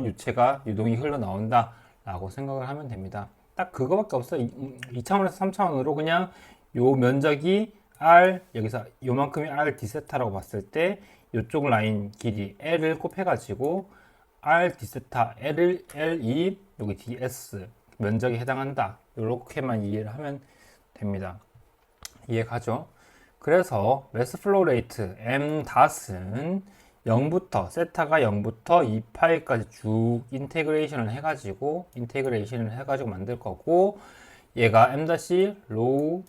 Speaker 1: 유동이 흘러나온다 라고 생각을 하면 됩니다. 딱 그거밖에 없어요. 2차원에서 3차원으로 그냥 요 면적이 R, 여기서 요만큼이 R D세타라고 봤을 때 요쪽 라인 길이 L을 곱해가지고 R D세타 L이 여기 DS 면적에 해당한다. 이렇게만 이해를 하면 됩니다. 이해가죠? 그래서 매스 플로우 레이트 M 닷은 0부터 세타가 0부터 2파이까지 쭉 인테그레이션을 해가지고 만들 거고 얘가 M 닷이 로우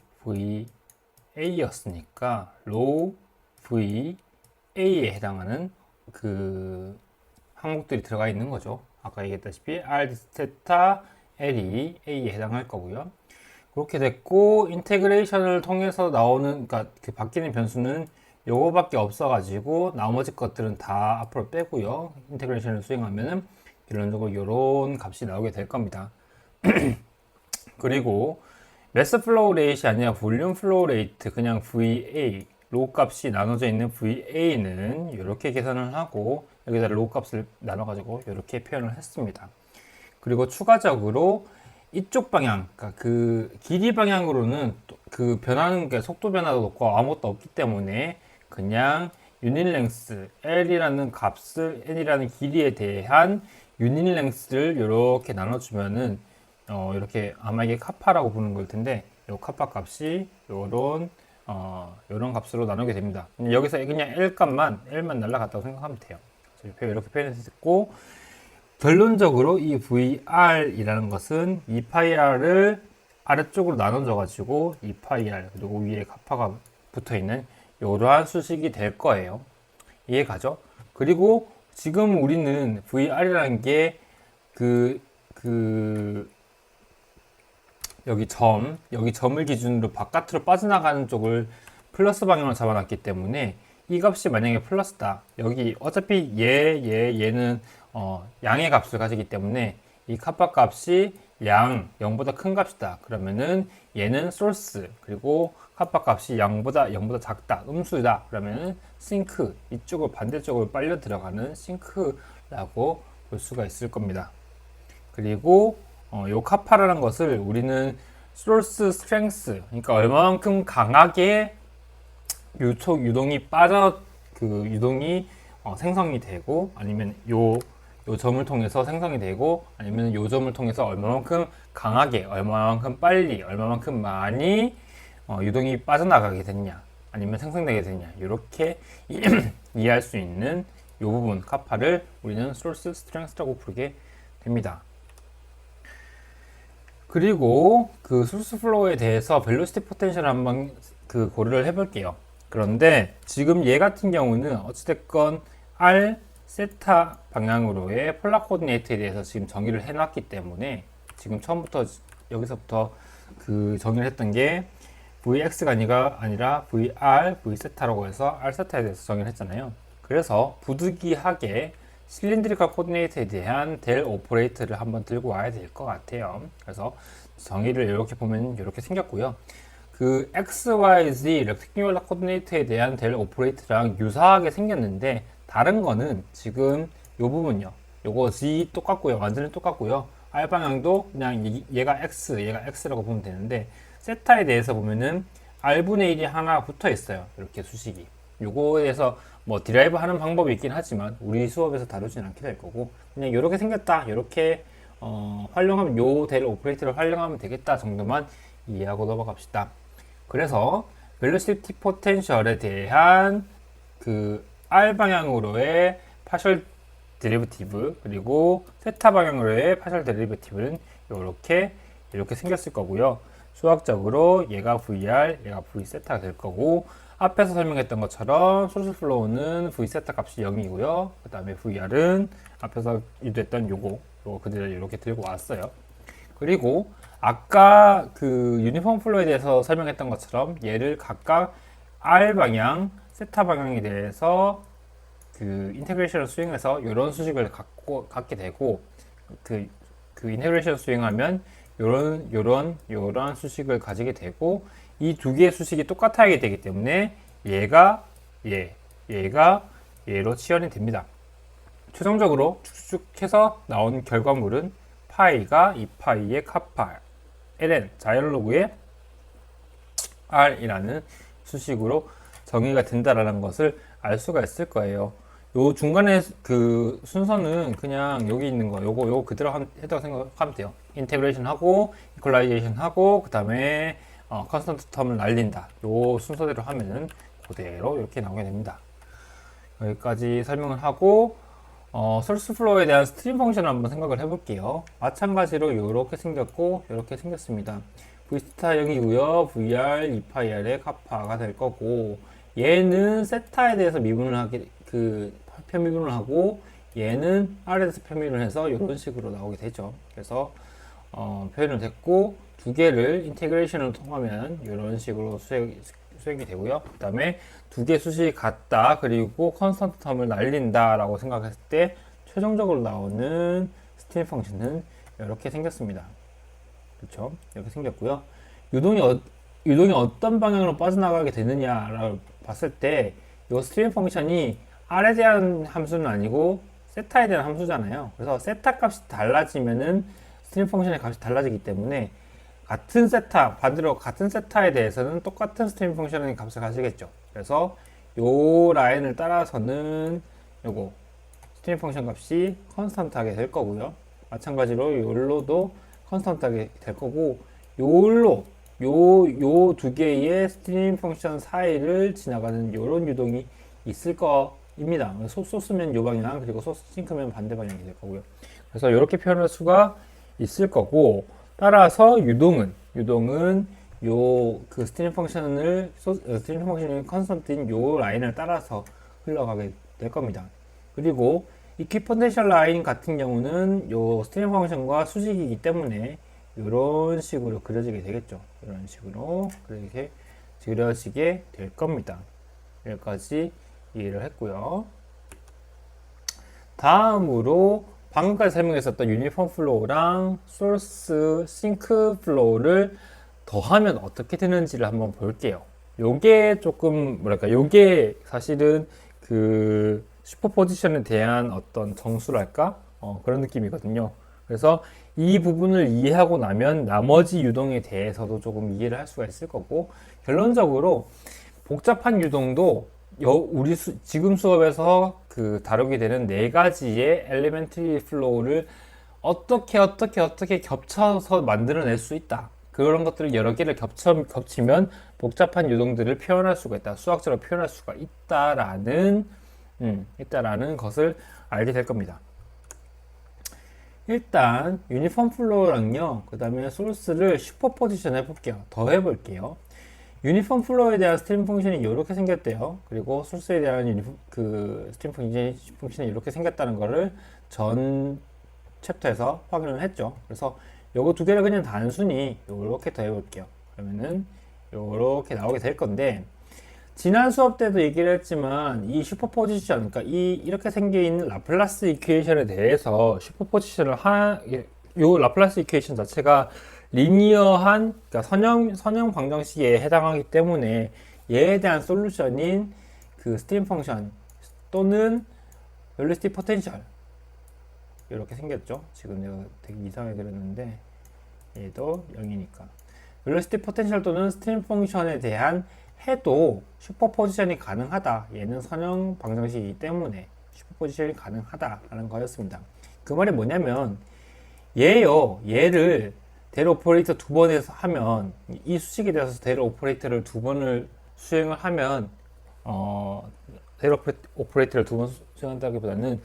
Speaker 1: VA였으니까 로우 VA에 해당하는 그 항목들이 들어가 있는 거죠. 아까 얘기했다시피 R 세타 L이 A에 해당할 거고요. 그렇게 됐고 인테그레이션을 통해서 나오는 그러니까 그 바뀌는 변수는 요거밖에 없어가지고 나머지 것들은 다 앞으로 빼고요. 인테그레이션을 수행하면은 결론적으로 요런 값이 나오게 될 겁니다. 그리고 매스 플로우 레이트이 아니라 볼륨 플로우 레이트 그냥 VA 로 값이 나눠져 있는 VA는 이렇게 계산을 하고 여기다 로 값을 나눠가지고 이렇게 표현을 했습니다. 그리고 추가적으로 이쪽 방향, 그러니까 그 길이 방향으로는 그 변하는 게 속도 변화도 없고 아무것도 없기 때문에 그냥 유닛 랭스 L이라는 값을 N이라는 길이에 대한 유닛 랭스를 이렇게 나눠주면은 이렇게 아마 이게 카파라고 부르는 걸 텐데 이 카파 값이 요런 값으로 나누게 됩니다. 여기서 그냥 L만 날라갔다고 생각하면 돼요. 이렇게 표현했고 결론적으로 이 VR이라는 것은 2파이R을 아래쪽으로 나눠줘 가지고 2파이R 그리고 위에 가파가 붙어 있는 이러한 수식이 될 거예요. 이해가죠? 그리고 지금 우리는 VR이라는 게 여기 점을 기준으로 바깥으로 빠져나가는 쪽을 플러스 방향으로 잡아놨기 때문에 이 값이 만약에 플러스다. 여기 어차피 얘는 양의 값을 가지기 때문에 이 카파 값이 0보다 큰 값이다. 그러면은 얘는 소스, 그리고 카파 값이 0보다 작다, 음수다. 그러면은 싱크, 이쪽을 반대쪽으로 빨려 들어가는 싱크라고 볼 수가 있을 겁니다. 그리고 요 카파라는 것을 우리는 소스 스트렝스, 그러니까 얼마만큼 강하게 유동이 유동이 생성이 되고, 아니면 요 점을 통해서 생성이 되고, 아니면 요 점을 통해서 얼마만큼 강하게, 얼마만큼 빨리, 얼마만큼 많이 유동이 빠져나가게 됐냐, 아니면 생성되게 됐냐, 이렇게 이해할 수 있는 이 부분 카파를 우리는 소스 스트렝스라고 부르게 됩니다. 그리고 그 소스 플로우에 대해서 벨로시티 포텐셜을 한번 고려를 해볼게요. 그런데 지금 얘 같은 경우는 어찌됐건 R 세타 방향으로의 폴라 코디네이트에 대해서 지금 정의를 해놨기 때문에 지금 처음부터 여기서부터 정의를 했던 게 Vx가 아니라 VR, V세타라고 해서 R 세타에 대해서 정의를 했잖아요. 그래서 부득이하게 실린드리컬 코디네이트에 대한 델 오퍼레이터를 한번 들고 와야 될 것 같아요. 그래서 정의를 이렇게 보면 이렇게 생겼고요. XYZ 렉티큘러 코디네이트에 대한 델 오퍼레이터랑 유사하게 생겼는데 다른 거는 지금 요 부분요. 요거 Z 똑같고요. 완전히 똑같고요. R 방향도 그냥 얘가 X라고 보면 되는데 세타에 대해서 보면은 R분의 1이 하나 붙어 있어요. 이렇게 수식이. 요거에 대해서 뭐 디라이브 하는 방법이 있긴 하지만 우리 수업에서 다루진 않게 될 거고 그냥 이렇게 생겼다. 이렇게 활용하면 요 델 오퍼레이터를 활용하면 되겠다 정도만 이해하고 넘어갑시다. 그래서 벨로시티 포텐셜에 대한 R 방향으로의 파셜 데리버티브 그리고 세타 방향으로의 파셜 데리버티브는 이렇게 생겼을 거고요. 수학적으로 얘가 VR, 얘가 V세타가 될 거고 앞에서 설명했던 것처럼 소스 플로우는 V세타 값이 0이고요. 그 다음에 VR은 앞에서 유도했던 요거 그대로 이렇게 들고 왔어요. 그리고 아까 유니폼 플로우에 대해서 설명했던 것처럼 얘를 각각 R 방향, 세타 방향에 대해서 인테그레이션을 수행해서 이런 수식을 갖게 되고 인테그레이션을 수행하면 요런 수식을 가지게 되고 이 두 개의 수식이 똑같아야 되기 때문에 얘가 얘로 치환이 됩니다. 최종적으로 축축해서 나온 결과물은 파이가 2파이의 카파 ln 자이언로그의 r이라는 수식으로 정의가 된다라는 것을 알 수가 있을 거예요. 요 중간에 순서는 그냥 여기 있는 거 요거 그대로 해도 생각하면 돼요. 인테그레이션 하고 이퀄라이제이션 하고 그 다음에 컨스턴트 텀을 날린다. 요 순서대로 하면은 그대로 이렇게 나오게 됩니다. 여기까지 설명을 하고 소스 플로우에 대한 스트림 펑션을 한번 생각을 해볼게요. 마찬가지로 이렇게 생겼고 이렇게 생겼습니다. V스타 0이고요. VR 2파이R의 카파가 될 거고 얘는 세타에 대해서 편미분을 하고 얘는 R에 대해서 편미분을 해서 이런 식으로 나오게 되죠. 그래서 표현을 됐고 두 개를 인테그레이션을 통하면 이런 식으로 수행이 되고요. 그 다음에 두 개 수식이 같다 그리고 컨스턴트 텀을 날린다 라고 생각했을 때 최종적으로 나오는 스트림 펑션은 이렇게 생겼습니다. 그렇죠? 이렇게 생겼고요. 유동이 어떤 방향으로 빠져나가게 되느냐를 봤을 때 이 스트림 펑션이 R에 대한 함수는 아니고 세타에 대한 함수잖아요. 그래서 세타 값이 달라지면은 스트림 펑션의 값이 달라지기 때문에 반대로 같은 세타에 대해서는 똑같은 스트림 펑션의 값을 가지겠죠. 그래서 요 라인을 따라서는 요거 스트림 펑션 값이 컨스턴트하게 될 거고요. 마찬가지로 요로도 컨스턴트하게 될 거고 요 두 개의 스트림 펑션 사이를 지나가는 요런 유동이 있을 방향입니다. 소스면 요 방향, 그리고 소스 싱크면 반대 방향이 될 거고요. 그래서 이렇게 표현할 수가 있을 거고, 따라서 유동은 요 그 스트림 펑션을 스트림 펑션이 컨스턴트인 요 라인을 따라서 흘러가게 될 겁니다. 그리고 이퀴포텐셜 라인 같은 경우는 요 스트림 펑션과 수직이기 때문에 이런 식으로 그려지게 되겠죠. 이런 식으로 그려지게 될 겁니다. 여기까지 이해를 했고요. 다음으로 방금까지 설명했었던 유니폼 플로우랑 소스 싱크 플로우를 더하면 어떻게 되는지를 한번 볼게요. 요게 조금 뭐랄까, 요게 사실은 그 슈퍼포지션에 대한 어떤 정수랄까? 그런 느낌이거든요. 그래서 이 부분을 이해하고 나면 나머지 유동에 대해서도 조금 이해를 할 수가 있을 거고, 결론적으로 복잡한 유동도 우리 지금 수업에서 그 다루게 되는 네 가지의 엘리멘트리 플로우를 어떻게 겹쳐서 만들어낼 수 있다. 그런 것들을 여러 개를 겹치면 복잡한 유동들을 표현할 수가 있다. 수학적으로 표현할 수가 있다라는 것을 알게 될 겁니다. 일단 유니폼 플로우랑요, 그 다음에 소스를 슈퍼포지션 해볼게요. 더 해볼게요. 유니폼 플로우에 대한 스트림 펑션이 이렇게 생겼대요. 그리고 소스에 대한 스트림 펑션이 이렇게 생겼다는 거를 전 챕터에서 확인을 했죠. 그래서 요거 두 개를 그냥 단순히 이렇게 더 해볼게요. 그러면은 이렇게 나오게 될 건데, 지난 수업 때도 얘기를 했지만 이 슈퍼포지션, 그러니까 이렇게 생겨 있는 라플라스 이퀘이션에 대해서 요 라플라스 이퀘이션 자체가 리니어한, 그러니까 선형 방정식에 해당하기 때문에 얘에 대한 솔루션인 그 스트림 펑션 또는 벨로시티 포텐셜 이렇게 생겼죠. 지금 내가 되게 이상하게 그렸는데 얘도 0이니까 벨로시티 포텐셜 또는 스트림 펑션에 대한 해도 슈퍼포지션이 가능하다. 얘는 선형 방정식이기 때문에 슈퍼포지션이 가능하다라는 거였습니다. 그 말이 뭐냐면 얘를 델 오퍼레이터 두 번에서 하면, 이 수식에 대해서 델 오퍼레이터를 두 번을 수행을 하면 델 오퍼레이터를 두 번 수행한다기보다는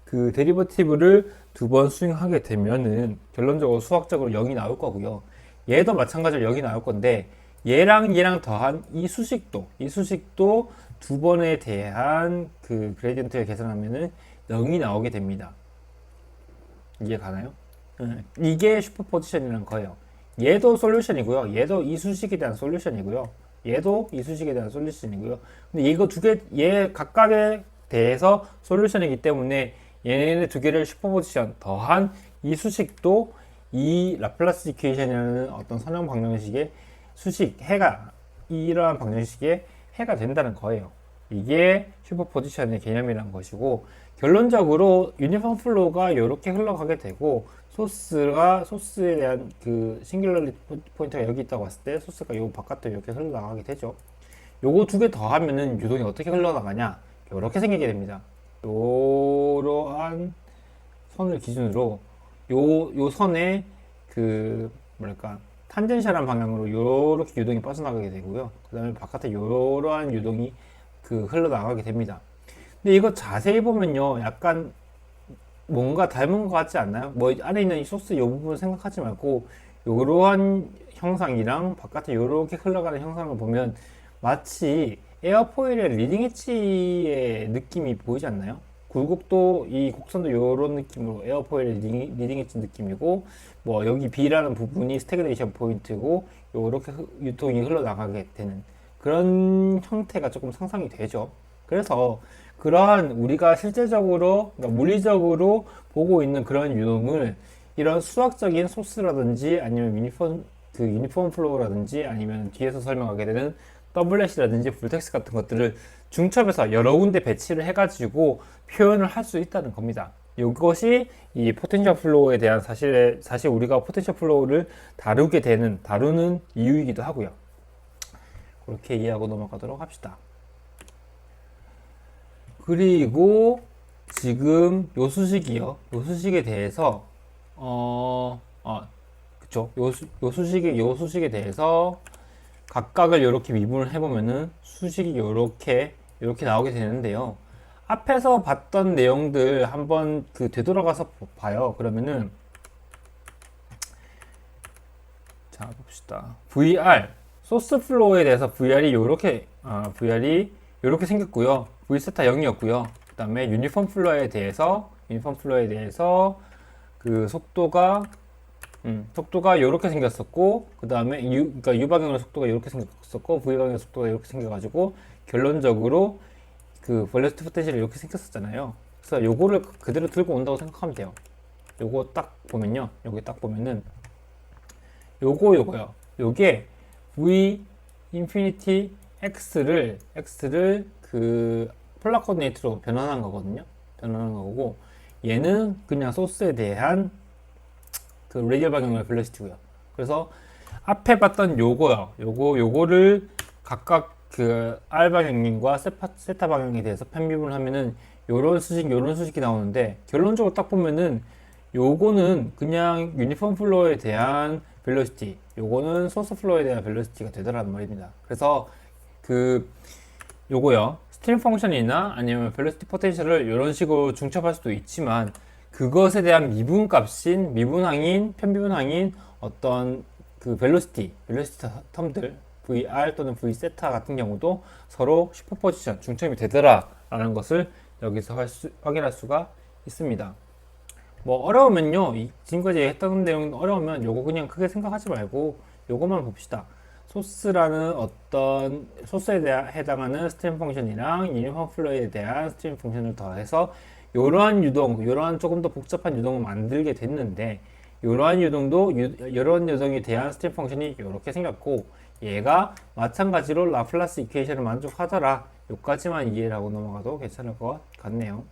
Speaker 1: 그 데리버티브를 두 번 수행하게 되면은 결론적으로 수학적으로 0이 나올 거고요. 얘도 마찬가지로 0이 나올 건데, 얘랑 더한 이 수식도 두 번에 대한 그 그레디언트를 계산하면은 0이 나오게 됩니다. 이해 가나요? 이게 슈퍼포지션이라는 거예요. 얘도 솔루션이고요. 얘도 이 수식에 대한 솔루션이고요. 얘도 이 수식에 대한 솔루션이고요. 근데 이거 얘 각각에 대해서 솔루션이기 때문에 얘네 두 개를 슈퍼포지션 더한 이 수식도 이 라플라스 이퀘이션이라는 어떤 선형 방정식의 해가, 이러한 방정식의 해가 된다는 거예요. 이게 슈퍼포지션의 개념이라는 것이고, 결론적으로 유니폼 플로우가 이렇게 흘러가게 되고, 소스에 대한 그 싱귤러리티 포인트가 여기 있다고 봤을 때 소스가 요 바깥으로 이렇게 흘러나가게 되죠. 요거 두 개 더하면은 유동이 어떻게 흘러나가냐, 이렇게 생기게 됩니다. 이러한 선을 기준으로 요 선에 그 뭐랄까 탄젠셜한 방향으로 이렇게 유동이 빠져나가게 되고요. 그 다음에 바깥에 이러한 유동이 흘러나가게 됩니다. 근데 이거 자세히 보면요, 약간 뭔가 닮은 것 같지 않나요? 뭐 안에 있는 이 소스 이 부분 생각하지 말고 이러한 형상이랑 바깥에 이렇게 흘러가는 형상을 보면 마치 에어포일의 리딩 엣지의 느낌이 보이지 않나요? 굴곡도, 이 곡선도 이런 느낌으로 에어포일의 리딩 엣지 느낌이고, 뭐 여기 B라는 부분이 스태그네이션 포인트고 이렇게 유통이 흘러나가게 되는 그런 형태가 조금 상상이 되죠. 그래서 그러한 우리가 실제적으로, 그러니까 물리적으로 보고 있는 그런 유동을 이런 수학적인 소스라든지 아니면 유니폼 플로우라든지 아니면 뒤에서 설명하게 되는 더블렛이라든지 불텍스 같은 것들을 중첩해서 여러 군데 배치를 해가지고 표현을 할 수 있다는 겁니다. 이것이 이 포텐셜 플로우에 대한 사실 우리가 포텐셜 플로우를 다루는 이유이기도 하고요. 그렇게 이해하고 넘어가도록 합시다. 그리고 지금 요 수식이요. 요 수식에 대해서 그쵸. 요 수식에 대해서 각각을 이렇게 미분을 해보면은 수식이 이렇게 나오게 되는데요. 앞에서 봤던 내용들 한번 되돌아가서 봐요. 그러면은 자 봅시다. VR 소스 플로우에 대해서 VR이 요렇게 생겼고요. V세타 0이었고요. 그 다음에 유니폼 플로어에 대해서 그 속도가 요렇게 생겼었고, 그 다음에 그러니까 U 방향으로 속도가 요렇게 생겼었고, V 방향으로 속도가 이렇게 생겨가지고, 결론적으로 그 velocity potential이 이렇게 생겼었잖아요. 그래서 요거를 그대로 들고 온다고 생각하면 돼요. 요거 딱 보면요. 여기 딱 보면은, 요거요. 요게 V 인피니티 X를 그 폴라 코디네이트로 변환한 거거든요. 변환한 거고, 얘는 그냥 소스에 대한 그 레디얼 방향의 벨로시티고요. 그래서 앞에 봤던 요거를 각각 그 R 방향과 세타 방향에 대해서 편미분을 하면은 요런 수식이 나오는데, 결론적으로 딱 보면은 요거는 그냥 유니폼 플로어에 대한 벨로시티, 요거는 소스 플로어에 대한 벨로시티가 되더라는 말입니다. 그래서 요거요. 스트림 펑션이나 아니면 벨로시티 포텐셜을 이런 식으로 중첩할 수도 있지만, 그것에 대한 미분항인, 편미분항인 어떤 그 벨로시티 텀들, VR 또는 V세타 같은 경우도 서로 슈퍼포지션, 중첩이 되더라라는 것을 여기서 확인할 수가 있습니다. 뭐 어려우면요, 지금까지 했던 내용 어려우면 요거 그냥 크게 생각하지 말고 요거만 봅시다. 소스라는 어떤 소스에 해당하는 스트림 펑션이랑 유니폼 플로어에 대한 스트림 펑션을 더해서 요러한 조금 더 복잡한 유동을 만들게 됐는데, 요러한 유동에 대한 스트림 펑션이 이렇게 생겼고, 얘가 마찬가지로 라플라스 이퀘이션을 만족하더라. 요까지만 이해를 하고 넘어가도 괜찮을 것 같네요.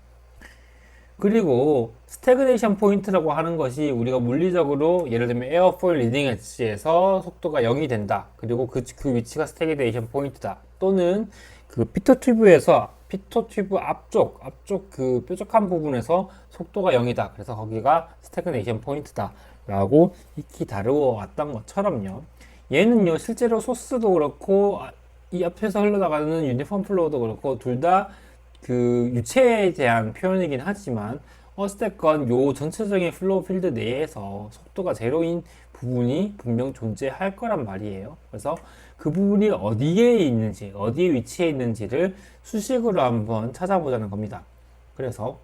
Speaker 1: 그리고 스태그네이션 포인트라고 하는 것이 우리가 물리적으로 예를 들면 에어포일 리딩 엣지에서 속도가 0이 된다. 그리고 그 위치가 스태그네이션 포인트다. 또는 그 피터 튜브 앞쪽 그 뾰족한 부분에서 속도가 0이다. 그래서 거기가 스태그네이션 포인트다. 라고 익히 다루어 왔던 것처럼요. 얘는요, 실제로 소스도 그렇고, 이 앞에서 흘러나가는 유니폼 플로우도 그렇고, 둘 다 그 유체에 대한 표현이긴 하지만, 어찌됐건 요 전체적인 플로우 필드 내에서 속도가 제로인 부분이 분명 존재할 거란 말이에요. 그래서 그 부분이 어디에 위치해 있는지를 수식으로 한번 찾아보자는 겁니다. 그래서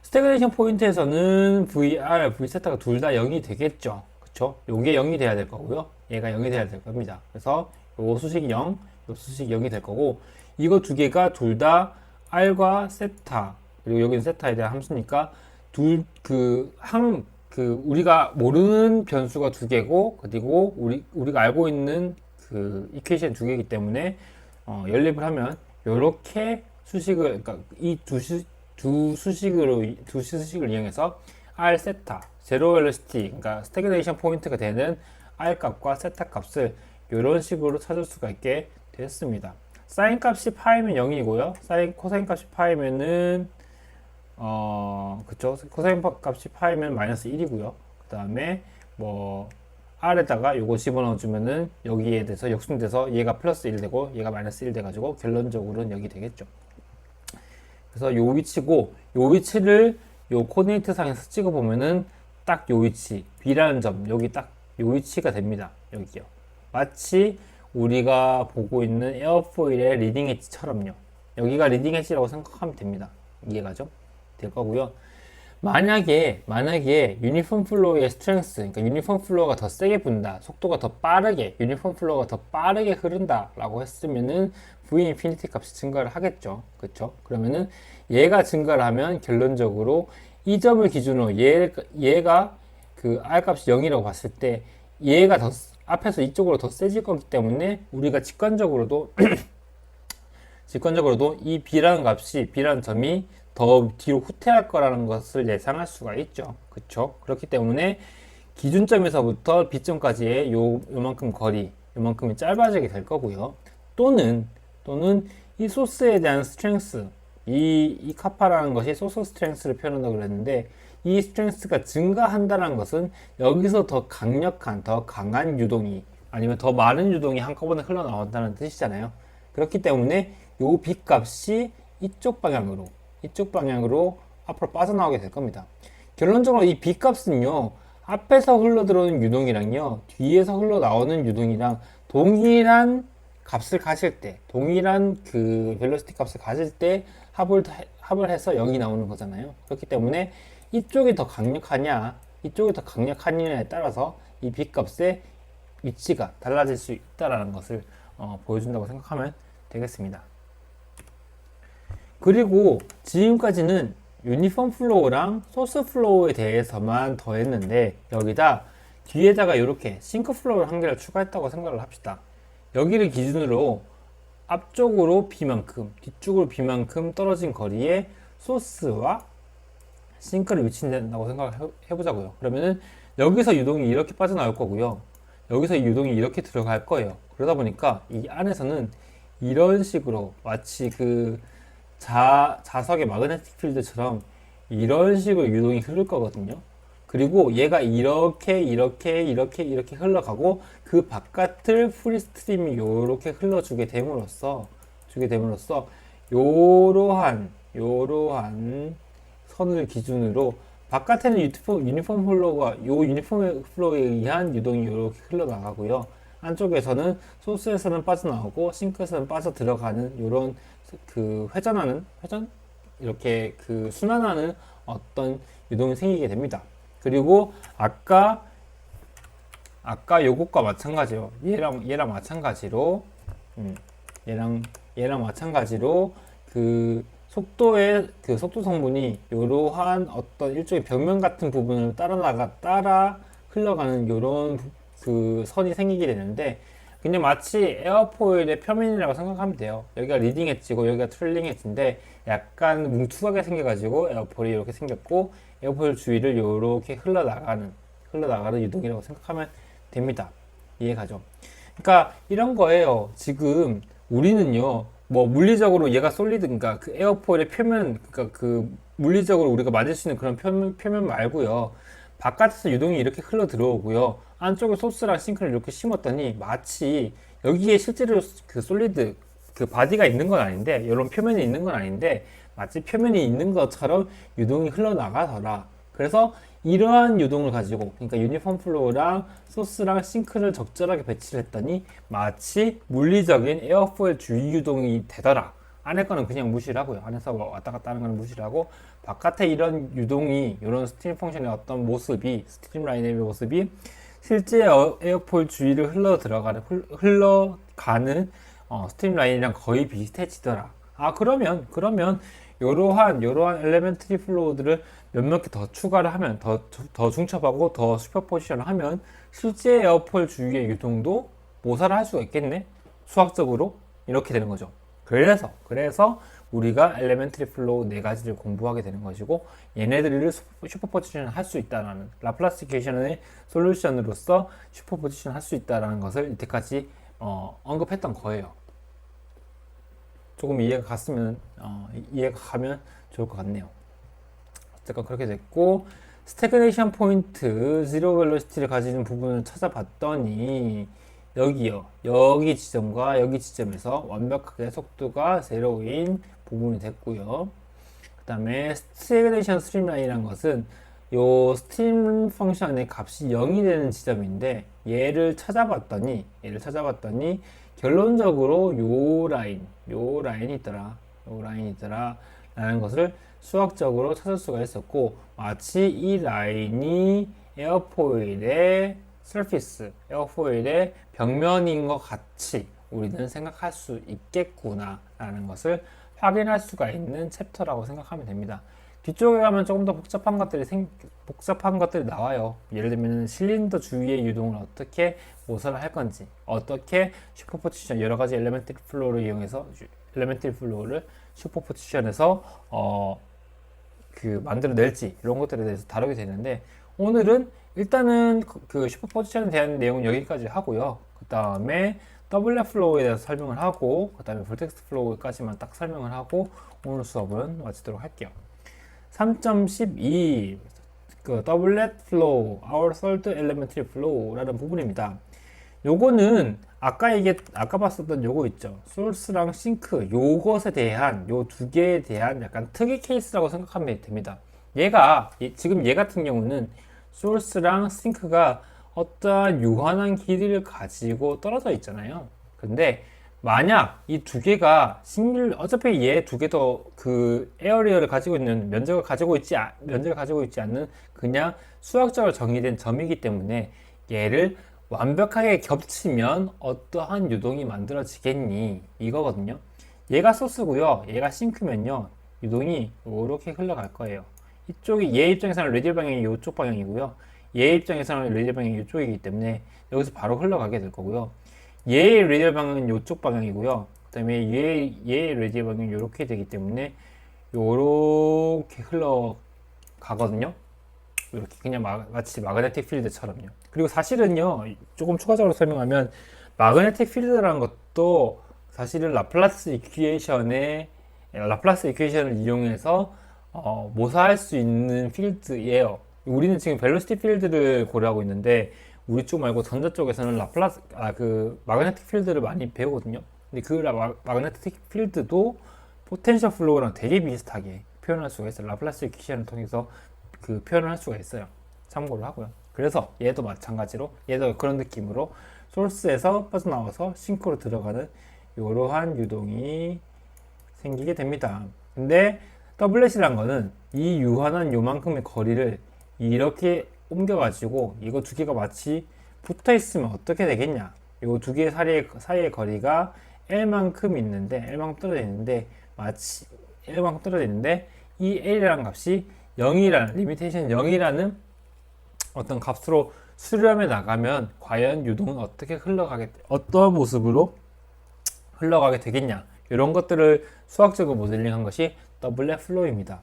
Speaker 1: 스태그네이션 포인트에서는 VR, V세타가 둘 다 0이 되겠죠. 그쵸? 요게 0이 돼야 될 거고요. 얘가 0이 돼야 될 겁니다. 그래서 요 수식이 0, 요 수식이 0이 될 거고, 이거 두 개가 둘 다 R과 세타, 그리고 여기는 세타에 대한 함수니까 우리가 모르는 변수가 두 개고, 그리고 우리가 알고 있는 그 이퀘이션 두 개이기 때문에 연립을 하면 요렇게 그러니까 이 두 수식을 이용해서 R 세타, 제로 벨로시티, 그러니까 스태그네이션 포인트가 되는 R 값과 세타 값을 이런 식으로 찾을 수가 있게 됐습니다. 사인 값이 파이면 0이고요. 코사인 값이 파이면은 그쵸. 코사인 값이 파이면 마이너스 1이고요. 그 다음에 뭐 R에다가 요거 집어넣어주면은 여기에 대해서 역순돼서 얘가 플러스 1 되고 얘가 마이너스 1 돼가지고 결론적으로는 여기 되겠죠. 그래서 요 위치고, 요 위치를 요 코디네이트 상에서 찍어보면은 딱 요 위치, B라는 점, 여기 딱 요 위치가 됩니다. 여기요. 마치 우리가 보고 있는 에어포일의 리딩 엣지처럼요. 여기가 리딩 엣지라고 생각하면 됩니다. 이해가죠? 될 거고요. 만약에 유니폼 플로우의 스트렝스, 그러니까 유니폼 플로우가 더 세게 분다, 속도가 더 빠르게, 유니폼 플로우가 더 빠르게 흐른다 라고 했으면은 V 인피니티 값이 증가를 하겠죠. 그쵸? 그러면은 얘가 증가를 하면 결론적으로 이 점을 기준으로 얘가 그 R 값이 0이라고 봤을 때 얘가 더 앞에서 이쪽으로 더 세질 거기 때문에 우리가 직관적으로도 이 B라는 점이 더 뒤로 후퇴할 거라는 것을 예상할 수가 있죠. 그쵸? 그렇기 때문에 기준점에서부터 B점까지의 요만큼 거리, 요만큼이 짧아지게 될 거고요. 또는 이 소스에 대한 스트렝스, 이 카파라는 것이 소스 스트렝스를 표현한다고 그랬는데, 이 스트렝스가 증가한다는 것은 여기서 더 강력한, 더 강한 유동이, 아니면 더 많은 유동이 한꺼번에 흘러나온다는 뜻이잖아요. 그렇기 때문에 요 B 값이 이쪽 방향으로 이쪽 방향으로 앞으로 빠져나오게 될 겁니다. 결론적으로 이 B 값은요, 앞에서 흘러들어오는 유동이랑요, 뒤에서 흘러나오는 유동이랑 동일한 값을 가질 때, 동일한 그 벨로시티 값을 가질 때 합을 해서 0이 나오는 거잖아요. 그렇기 때문에 이쪽이 더 강력하냐, 이쪽이 더 강력하냐에 따라서 이 B 값의 위치가 달라질 수 있다는 것을 보여준다고 생각하면 되겠습니다. 그리고 지금까지는 유니폼 플로우랑 소스 플로우에 대해서만 더했는데, 여기다 뒤에다가 이렇게 싱크 플로우를 한 개를 추가했다고 생각을 합시다. 여기를 기준으로 앞쪽으로 B만큼, 뒤쪽으로 B만큼 떨어진 거리에 소스와 싱크를 위치된다고 생각을 해보자고요. 그러면은 여기서 유동이 이렇게 빠져나올 거고요. 여기서 유동이 이렇게 들어갈 거예요. 그러다 보니까 이 안에서는 이런 식으로 마치 그 자석의 마그네틱 필드처럼 이런 식으로 유동이 흐를 거거든요. 그리고 얘가 이렇게 흘러가고 그 바깥을 프리스트림이 이렇게 흘러주게 됨으로써 요러한 선을 기준으로 바깥에는 유니폼 플로우가 유니폼 플로우에 의한 유동이 이렇게 흘러나가고요. 안쪽에서는 소스에서는 빠져나오고 싱크에서는 빠져 들어가는 이런 그 회전 이렇게 그 순환하는 어떤 유동이 생기게 됩니다. 그리고 아까 요것과 마찬가지로 얘랑 마찬가지로 얘랑 마찬가지로 그 속도의 그 속도 성분이 이러한 어떤 일종의 벽면 같은 부분을 따라 흘러가는 이런 그 선이 생기게 되는데, 그냥 마치 에어포일의 표면이라고 생각하면 돼요. 여기가 리딩 엣지고 여기가 트레일링 엣지인데 약간 뭉툭하게 생겨가지고 에어포일이 이렇게 생겼고, 에어포일 주위를 이렇게 흘러나가는 유동이라고 생각하면 됩니다. 이해가죠? 그러니까 이런 거예요. 지금 우리는요, 뭐 물리적으로 얘가 솔리드인가 그 에어포일의 표면, 그러니까 그 물리적으로 우리가 만질 수 있는 그런 표면 말고요, 바깥에서 유동이 이렇게 흘러 들어오고요, 안쪽에 소스랑 싱크를 이렇게 심었더니 마치 여기에 실제로 그 솔리드 그 바디가 있는 건 아닌데, 이런 표면이 있는 건 아닌데 마치 표면이 있는 것처럼 유동이 흘러나가더라. 그래서 이러한 유동을 가지고, 그러니까 유니폼 플로우랑 소스랑 싱크를 적절하게 배치를 했더니 마치 물리적인 에어포일 주위 유동이 되더라. 안에 거는 그냥 무시를 하고요. 안에서 왔다 갔다 하는 거는 무시를 하고, 바깥에 이런 유동이, 이런 스트림 펑션의 어떤 모습이, 스트림 라인의 모습이 실제 에어포일 주위를 흘러가는 스트림 라인이랑 거의 비슷해지더라. 그러면 이러한 엘레멘터리 플로우들을 몇몇 개 더 추가를 하면, 더 중첩하고 더 슈퍼포지션을 하면 실제 에어포일 주위의 유동도 모사를 할 수가 있겠네? 수학적으로 이렇게 되는 거죠. 그래서 우리가 엘레멘터리 플로우 네 가지를 공부하게 되는 것이고, 얘네들을 슈퍼포지션 할 수 있다라는, 라플라스 이퀘이션의 솔루션으로서 슈퍼포지션 할 수 있다라는 것을 이때까지 언급했던 거예요. 조금 이해가 가면 좋을 것 같네요. 어쨌건 그렇게 됐고, 스태그네이션 포인트, 지로 벨로시티를 가지는 부분을 찾아봤더니 여기 지점과 여기 지점에서 완벽하게 속도가 제로인 부분이 됐고요. 그 다음에 스태그네이션 스트림라인이란 것은 요 스트림 펑션의 값이 0이 되는 지점인데, 얘를 찾아봤더니 결론적으로 요 라인이 있더라 라는 것을 수학적으로 찾을 수가 있었고, 마치 이 라인이 에어포일의 서피스, 에어포일의 벽면인 것 같이 우리는 생각할 수 있겠구나 라는 것을 확인할 수가 있는 챕터라고 생각하면 됩니다. 뒤쪽에 가면 조금 더 복잡한 것들이 나와요. 예를 들면 실린더 주위의 유동을 어떻게 모사를 할 건지, 어떻게 슈퍼포지션, 여러 가지 엘레멘터리 플로우를 이용해서 엘레멘터리 플로우를 슈퍼포지션에서 만들어낼지, 이런 것들에 대해서 다루게 되는데, 오늘은 일단은 그 슈퍼포지션에 대한 내용은 여기까지 하고요. 그 다음에 더블렛 플로우에 대해서 설명을 하고, 그 다음에 볼텍스 플로우까지만 딱 설명을 하고 오늘 수업은 마치도록 할게요. 3.12 그 더블렛 플로우, our third elementary flow라는 부분입니다. 요거는 아까 봤었던 요거 있죠. 소스랑 싱크 요것에 대한 요 두 개에 대한 약간 특이 케이스라고 생각하면 됩니다. 지금 얘 같은 경우는 소스랑 싱크가 어떠한 유한한 길이를 가지고 떨어져 있잖아요. 근데 만약 이 두 개가 어차피 얘 두 개도 그 에어리어를 가지고 있는 면적을 가지고 있지 않는 그냥 수학적으로 정의된 점이기 때문에 얘를 완벽하게 겹치면 어떠한 유동이 만들어지겠니? 이거거든요. 얘가 소스고요. 얘가 싱크면요. 유동이 이렇게 흘러갈 거예요. 이쪽이 얘 입장에서는 레디얼 방향이 이쪽 방향이고요. 얘 입장에서는 레디얼 방향이 이쪽이기 때문에 여기서 바로 흘러가게 될 거고요. 얘의 레디얼 방향은 이쪽 방향이고요. 그 다음에 얘의 레디얼 방향이 이렇게 되기 때문에 이렇게 흘러가거든요. 이렇게 그냥 마치 마그네틱 필드처럼요. 그리고 사실은요, 조금 추가적으로 설명하면 마그네틱 필드라는 것도 사실은 라플라스 이퀘이션을 이용해서 모사할 수 있는 필드예요. 우리는 지금 벨로시티 필드를 고려하고 있는데 우리 쪽 말고 전자 쪽에서는 마그네틱 필드를 많이 배우거든요. 근데 마그네틱 필드도 포텐셜 플로우랑 되게 비슷하게 표현할 수가 있어요. 라플라스 이퀘이션을 통해서 그 표현을 할 수가 있어요. 참고를 하고요. 그래서 얘도 마찬가지로 얘도 그런 느낌으로 소스에서 빠져나와서 싱크로 들어가는 이러한 유동이 생기게 됩니다. 근데 더블렛이란 거는 이 유한한 요만큼의 거리를 이렇게 옮겨가지고 이거 두 개가 마치 붙어 있으면 어떻게 되겠냐? 이 두 개 사이의 거리가 L만큼 떨어져 있는데 마치 L만큼 떨어져 있는데 이 L이라는 값이 0이라는 리미테이션 0이라는 어떤 값으로 수렴해 나가면 과연 유동은 어떤 모습으로 흘러가게 되겠냐, 이런 것들을 수학적으로 모델링한 것이 더블렛 플로우입니다.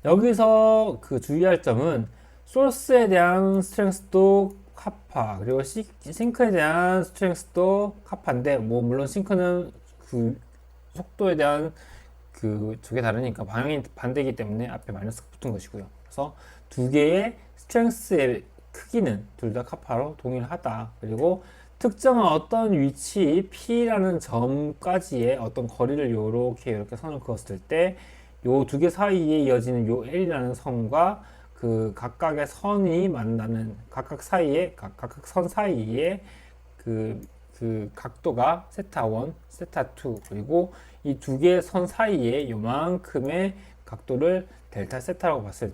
Speaker 1: 여기서 그 주의할 점은 소스에 대한 스트렝스도 카파, 그리고 싱크에 대한 스트렝스도 카파인데 뭐 물론 싱크는 그 속도에 대한 그 두 개 다르니까 방향이 반대이기 때문에 앞에 마이너스가 붙은 것이고요. 그래서 두 개의 스트렝스의 크기는 둘 다 카파로 동일하다. 그리고 특정한 어떤 위치 P라는 점까지의 어떤 거리를 이렇게 선을 그었을 때 요 두 개 사이에 이어지는 요 L이라는 선과 그 각각의 선이 만나는 각각 선 사이에 그 각도가 세타 1, 세타 2, 그리고 이 두 개의 선 사이에 요만큼의 각도를 델타 세타라고 봤을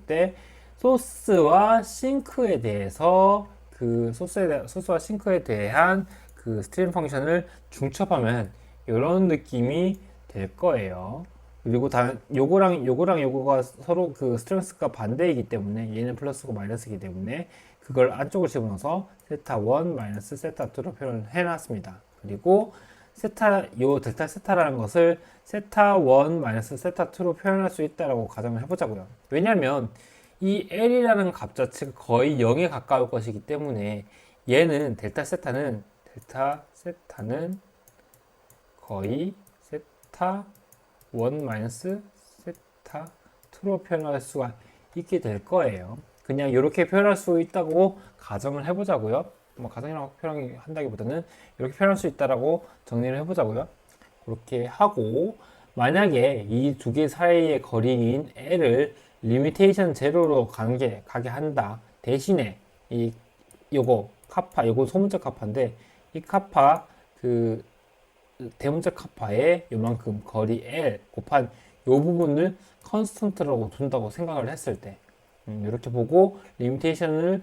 Speaker 1: 때 소스와 싱크에 대해서 소스와 싱크에 대한 그 스트림 펑션을 중첩하면 이런 느낌이 될 거예요. 그리고 요거가 서로 그 스트렝스가 반대이기 때문에 얘는 플러스고 마이너스이기 때문에 그걸 안쪽으로 집어넣어서 세타 1 마이너스 세타 2로 표현해 놨습니다. 그리고 델타 세타라는 것을 세타 1 마이너스 세타 2로 표현할 수 있다라고 가정을 해보자고요. 왜냐면 이 L이라는 값 자체가 거의 0에 가까울 것이기 때문에 델타 세타는 거의 세타 1 마이너스 세타 2로 표현할 수가 있게 될 거예요. 그냥 이렇게 표현할 수 있다고 가정을 해보자고요. 뭐 가정이라고 표현한다기보다는 이렇게 표현할 수 있다라고 정리를 해보자고요. 그렇게 하고 만약에 이 두 개 사이의 거리인 L을 리미테이션 제로로 가게 한다. 대신에 요거 소문자 카파인데 이 카파 그 대문자 카파의 요만큼 거리 L 곱한 요 부분을 컨스턴트라고 둔다고 생각을 했을 때 이렇게 보고 리미테이션을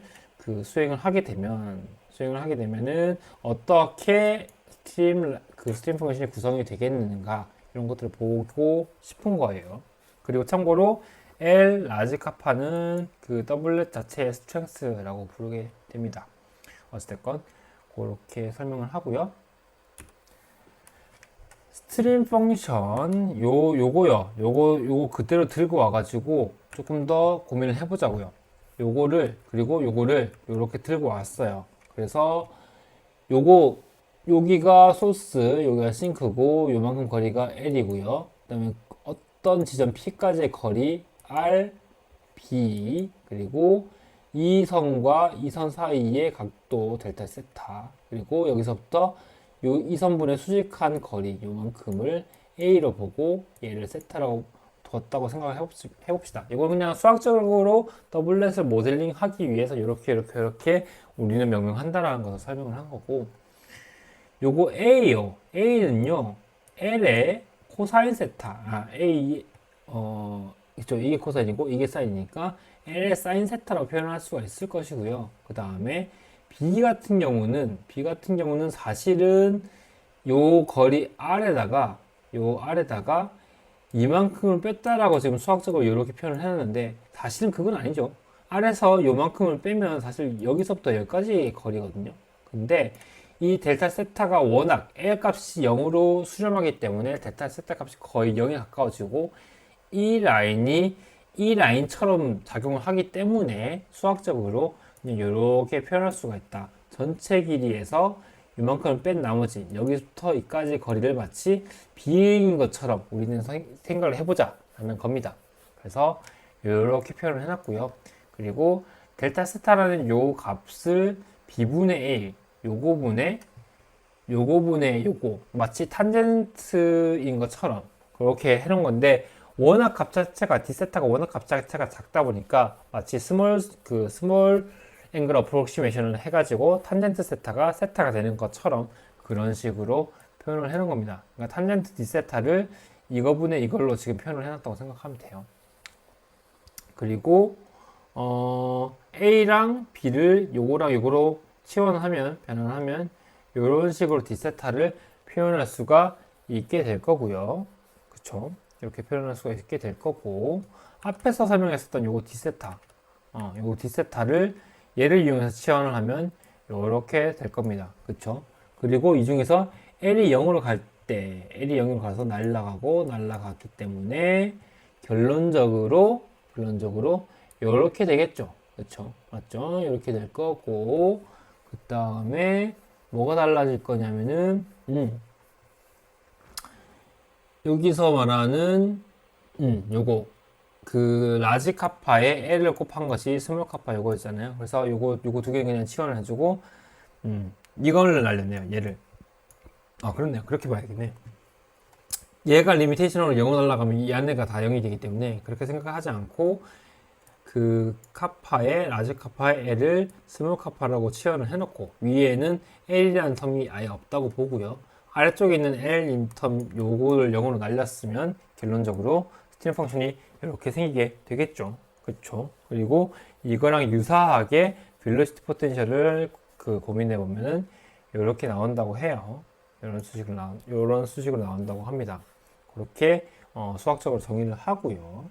Speaker 1: 수행을 하게 되면은 어떻게 스트림 펑션이 구성이 되겠는가, 이런 것들을 보고 싶은 거예요. 그리고 참고로 L 라지 카파는 그 더블렛 자체의 스트렝스라고 부르게 됩니다. 어쨌든 그렇게 설명을 하고요. 스트림 펑션 요거 그대로 들고 와가지고 조금 더 고민을 해보자고요. 요거를 이렇게 들고 왔어요. 그래서 여기가 소스, 여기가 싱크고 요만큼 거리가 L이고요. 그 다음에 어떤 지점 P까지의 거리 R, B, 그리고 이 선과 이 선 사이의 각도 델타 세타, 그리고 여기서부터 이 선분의 수직한 거리 요만큼을 A로 보고 얘를 세타라고 뒀다고 생각을 해봅시다. 이걸 그냥 수학적으로 더블렛을 모델링 하기 위해서 이렇게 우리는 명명한다라는 것을 설명을 한 거고, 요거 A요. A는요, L의 코사인 세타, 이게 코사인이고 이게 사인이니까 L의 사인 세타라고 표현할 수가 있을 것이고요. 그 다음에 B 같은 경우는 사실은 요 거리 R에다가 이만큼을 뺐다라고 지금 수학적으로 이렇게 표현을 해놨는데, 사실은 그건 아니죠. R에서 요만큼을 빼면 사실 여기서부터 여기까지 거리거든요. 근데 이 델타 세타가 워낙 L 값이 0으로 수렴하기 때문에 델타 세타 값이 거의 0에 가까워지고 이 라인처럼 작용을 하기 때문에 수학적으로 그냥 이렇게 표현할 수가 있다. 전체 길이에서 이만큼을 뺀 나머지 여기부터 이까지 거리를 마치 비인 것처럼 우리는 생각을 해보자 라는 겁니다. 그래서 이렇게 표현을 해놨고요. 그리고 델타 세타라는 요 값을 b분의 1 요거 분의 요거 마치 탄젠트인 것처럼 그렇게 해놓은 건데, 워낙 값 자체가 D세타가 워낙 값 자체가 작다 보니까 마치 스몰 앵글 어프로시메이션을 해가지고 탄젠트 세타가 되는 것처럼 그런 식으로 표현을 해놓은 겁니다. 그러니까 탄젠트 D세타를 이거분의 이걸로 지금 표현을 해놨다고 생각하면 돼요. 그리고 A랑 B를 요거랑 요거로 변환하면 이런 식으로 D세타를 표현할 수가 있게 될 거고요. 그쵸? 이렇게 표현할 수가 있게 될 거고, 앞에서 설명했었던 요거 D세타를 얘를 이용해서 치환을 하면 이렇게 될 겁니다. 그쵸? 그리고 이 중에서 L이 0으로 가서 날라갔기 때문에 결론적으로 이렇게 되겠죠. 그쵸? 맞죠? 이렇게 될 거고, 그 다음에 뭐가 달라질 거냐면은 여기서 말하는 요거 그 라지 카파에 L을 곱한 것이 스몰 카파 요거 있잖아요. 그래서 요거 두 개 그냥 치환을 해주고 이거를 날렸네요. 얘를. 그렇네요. 그렇게 봐야겠네. 얘가 리미테이션으로 0으로 날아가면 이 안에가 다 0이 되기 때문에 그렇게 생각하지 않고 그 라지 카파의 L을 스몰 카파라고 치환을 해놓고 위에는 L이라는 텀이 아예 없다고 보고요. 아래쪽에 있는 L 텀 요거를 0으로 날렸으면 결론적으로 스트림 펑션이 이렇게 생기게 되겠죠. 그렇죠? 그리고 이거랑 유사하게 벨로시티 포텐셜을 고민해 보면은 이렇게 나온다고 해요. 이런 수식으로 나온다고 합니다. 그렇게 수학적으로 정의를 하고요.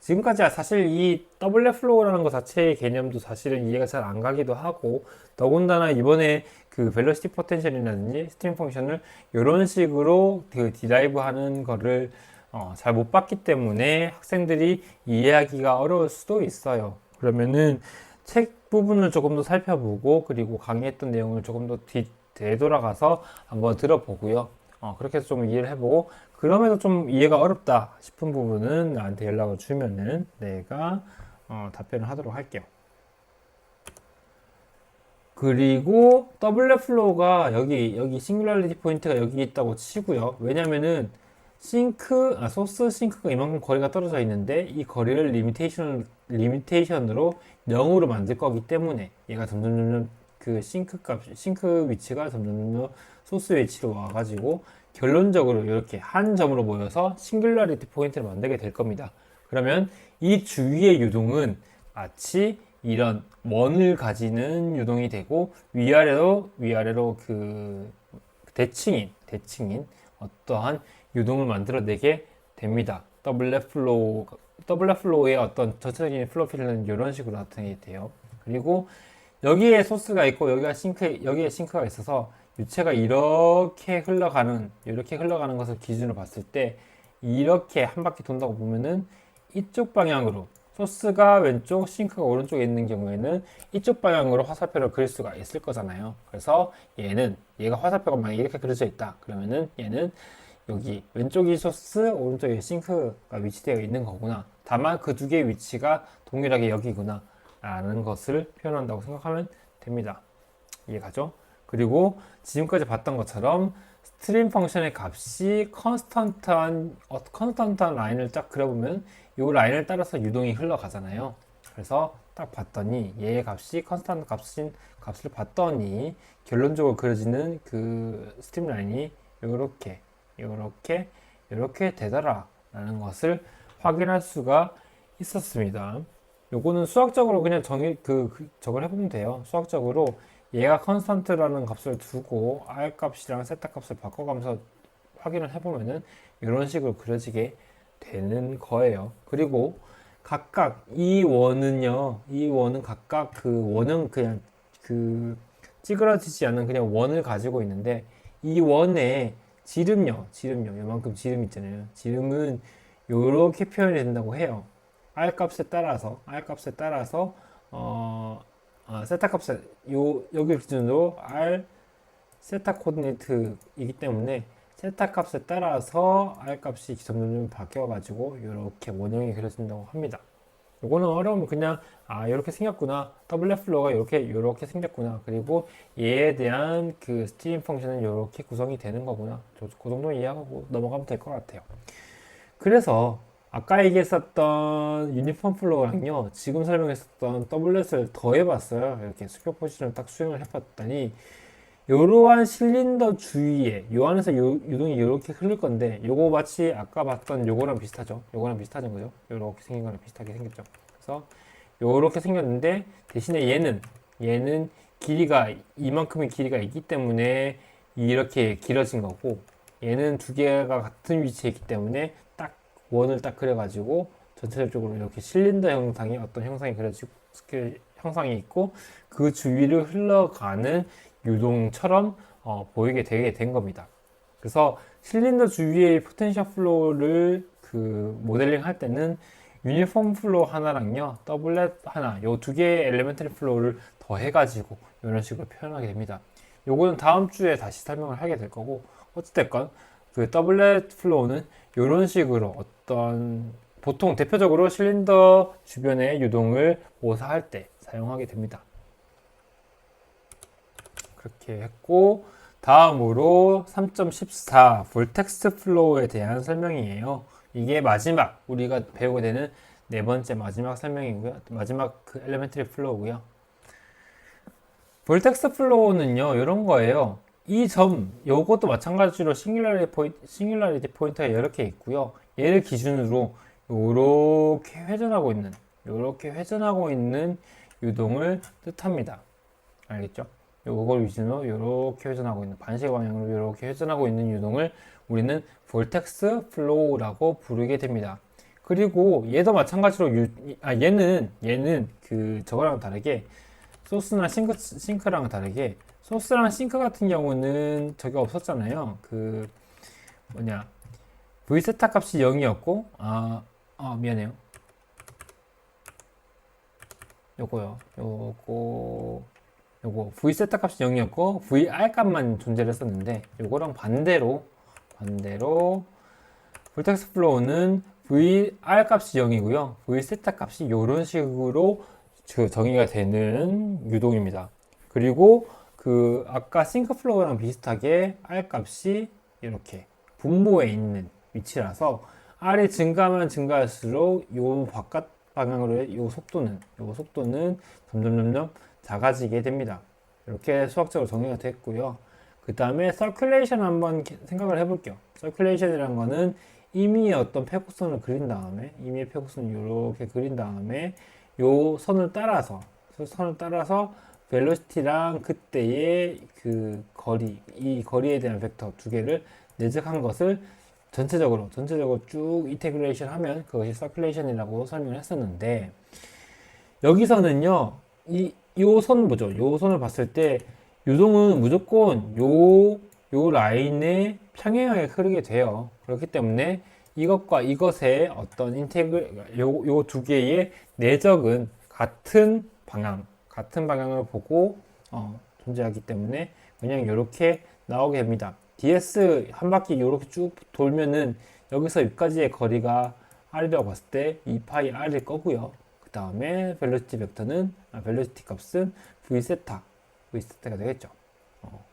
Speaker 1: 지금까지 사실 이 더블렛 플로우라는 것 자체의 개념도 사실은 이해가 잘 안 가기도 하고, 더군다나 이번에 그 벨로시티 포텐셜이라든지 스트림 펑션을 이런 식으로 디라이브 하는 거를 잘 못 봤기 때문에 학생들이 이해하기가 어려울 수도 있어요. 그러면은 책 부분을 조금 더 살펴보고, 그리고 강의했던 내용을 조금 더 되돌아가서 한번 들어보고요. 그렇게 해서 좀 이해를 해보고, 그럼에도 좀 이해가 어렵다 싶은 부분은 나한테 연락을 주면은 내가 답변을 하도록 할게요. 그리고 더블렛 플로우가 여기 싱글러리티 포인트가 여기 있다고 치고요. 왜냐면은 소스 싱크가 이만큼 거리가 떨어져 있는데 이 거리를 리미테이션으로 0으로 만들 거기 때문에 얘가 점점 그 싱크 위치가 점점 소스 위치로 와가지고 결론적으로 이렇게 한 점으로 모여서 싱글러리티 포인트를 만들게 될 겁니다. 그러면 이 주위의 유동은 마치 이런 원을 가지는 유동이 되고 위아래로 그 대칭인 어떠한 유동을 만들어내게 됩니다. 더블렛 플로우의 어떤 전체적인 플로우 필드는 이런 식으로 나타나게 돼요. 그리고 여기에 소스가 있고 여기에 싱크가 있어서 유체가 이렇게 흘러가는 것을 기준으로 봤을 때 이렇게 한 바퀴 돈다고 보면은 이쪽 방향으로, 소스가 왼쪽, 싱크가 오른쪽에 있는 경우에는 이쪽 방향으로 화살표를 그릴 수가 있을 거잖아요. 그래서 얘가 화살표가 만약에 이렇게 그려져 있다. 그러면은 얘는 여기 왼쪽이 소스, 오른쪽이 싱크가 위치되어 있는 거구나. 다만 그 두 개의 위치가 동일하게 여기구나. 라는 것을 표현한다고 생각하면 됩니다. 이해가죠? 그리고 지금까지 봤던 것처럼 스트림 펑션의 값이 컨스턴트한 라인을 딱 그려보면 이 라인을 따라서 유동이 흘러가잖아요. 그래서 딱 봤더니 얘의 값이 컨스턴트 값을 봤더니 결론적으로 그려지는 그 스트림 라인이 이렇게 되더라 라는 것을 확인할 수가 있었습니다. 요거는 수학적으로 그냥 저걸 해보면 돼요. 수학적으로 얘가 컨스턴트라는 값을 두고 R 값이랑 세타 값을 바꿔가면서 확인을 해보면은 이런 식으로 그려지게 되는 거예요. 그리고 각각 이 원은 각각 그 원은 그냥 그 찌그러지지 않는 그냥 원을 가지고 있는데 이 원의 지름요, 요만큼 지름 있잖아요. 지름은 이렇게 표현이 된다고 해요. R 값에 따라서 세타 값을 여기 기준으로 R 세타 코디네이트이기 때문에 세타 값에 따라서 R 값이 점점 바뀌어가지고 이렇게 원형이 그려진다고 합니다. 요거는 어려우면 그냥 이렇게 생겼구나, 더블렛 플로어가 이렇게 생겼구나, 그리고 얘에 대한 그 스트림 펑션은 이렇게 구성이 되는 거구나, 그 정도 이해하고 넘어가면 될 것 같아요. 그래서 아까 얘기했었던 유니폼 플로어랑요, 지금 설명했었던 더블렛을 더해봤어요. 이렇게 슈퍼포지션을 딱 수행을 해봤더니 이러한 실린더 주위에 요 안에서 유동이 이렇게 흐를 건데, 요거 마치 아까 봤던 요거랑 비슷하죠. 요거랑 비슷하죠, 그죠? 요렇게 생긴 거랑 비슷하게 생겼죠. 그래서 요렇게 생겼는데 대신에 얘는 길이가 이만큼의 길이가 있기 때문에 이렇게 길어진 거고, 얘는 두 개가 같은 위치에 있기 때문에 딱 원을 딱 그려가지고 전체적으로 이렇게 실린더 형상의 어떤 형상이 그려지고 형상이 있고 그 주위를 흘러가는 유동처럼 보이게 되게 된 겁니다. 그래서 실린더 주위의 포텐셜 플로우를 그 모델링 할 때는 유니폼 플로우 하나랑요, 더블렛 하나, 요 두 개의 엘리멘터리 플로우를 더해가지고 이런 식으로 표현하게 됩니다. 요거는 다음 주에 다시 설명을 하게 될 거고, 어찌됐건 그 더블렛 플로우는 이런 식으로 보통 대표적으로 실린더 주변의 유동을 모사할 때 사용하게 됩니다. 그렇게 했고, 다음으로 3.14 볼텍스 플로우에 대한 설명이에요. 이게 마지막 우리가 배우게 되는 네 번째 마지막 설명이고요. 마지막 그 엘리멘터리 플로우고요. 볼텍스 플로우는요, 이런 거예요. 요것도 마찬가지로 싱귤라리티 포인트가 여러 개 있고요. 얘를 기준으로 요렇게 회전하고 있는 유동을 뜻합니다. 알겠죠? 요걸 기준으로 요렇게 회전하고 있는, 반시 방향으로 요렇게 회전하고 있는 유동을 우리는 볼텍스 플로우라고 부르게 됩니다. 그리고 얘도 마찬가지로 얘는 그 저거랑 다르게 소스나 싱크랑 다르게, 소스랑 싱크 같은 경우는 저게 없었잖아요. V세타 값이 0이었고, 미안해요. 요거 V세타 값이 0이었고 VR 값만 존재를 했었는데, 요거랑 반대로 볼텍스 플로우는 VR 값이 0이고요. V세타 값이 이런 식으로 정의가 되는 유동입니다. 그리고 아까 싱크 플로우랑 비슷하게 R 값이 이렇게 분모에 있는 위치라서 R이 증가하면 증가할수록 요 바깥 방향으로의 요 속도는 점점 작아지게 됩니다. 이렇게 수학적으로 정의가 됐고요. 그 다음에 서큘레이션 한번 생각을 해볼게요. 서큘레이션이라는 거는 임의의 어떤 패곡선을 그린 다음에, 이렇게 그린 다음에 요 선을 따라서 벨로시티랑 그때의 그 이 거리에 대한 벡터 두 개를 내적한 것을 전체적으로 쭉 인테그레이션 하면 그것이 서큘레이션이라고 설명을 했었는데, 여기서는요, 요 선을 봤을 때 유동은 무조건 요 라인의 평행하게 흐르게 돼요. 그렇기 때문에 이것과 이것의 어떤 요 두 개의 내적은 같은 방향을 보고 존재하기 때문에 그냥 이렇게 나오게 됩니다. ds 한 바퀴 이렇게 쭉 돌면은 여기서 여기까지의 거리가 r이라고 봤을 때 2파이 r일 거고요. 그 다음에 벨로시티 벡터는 벨로시티 값은 v세타가 되겠죠.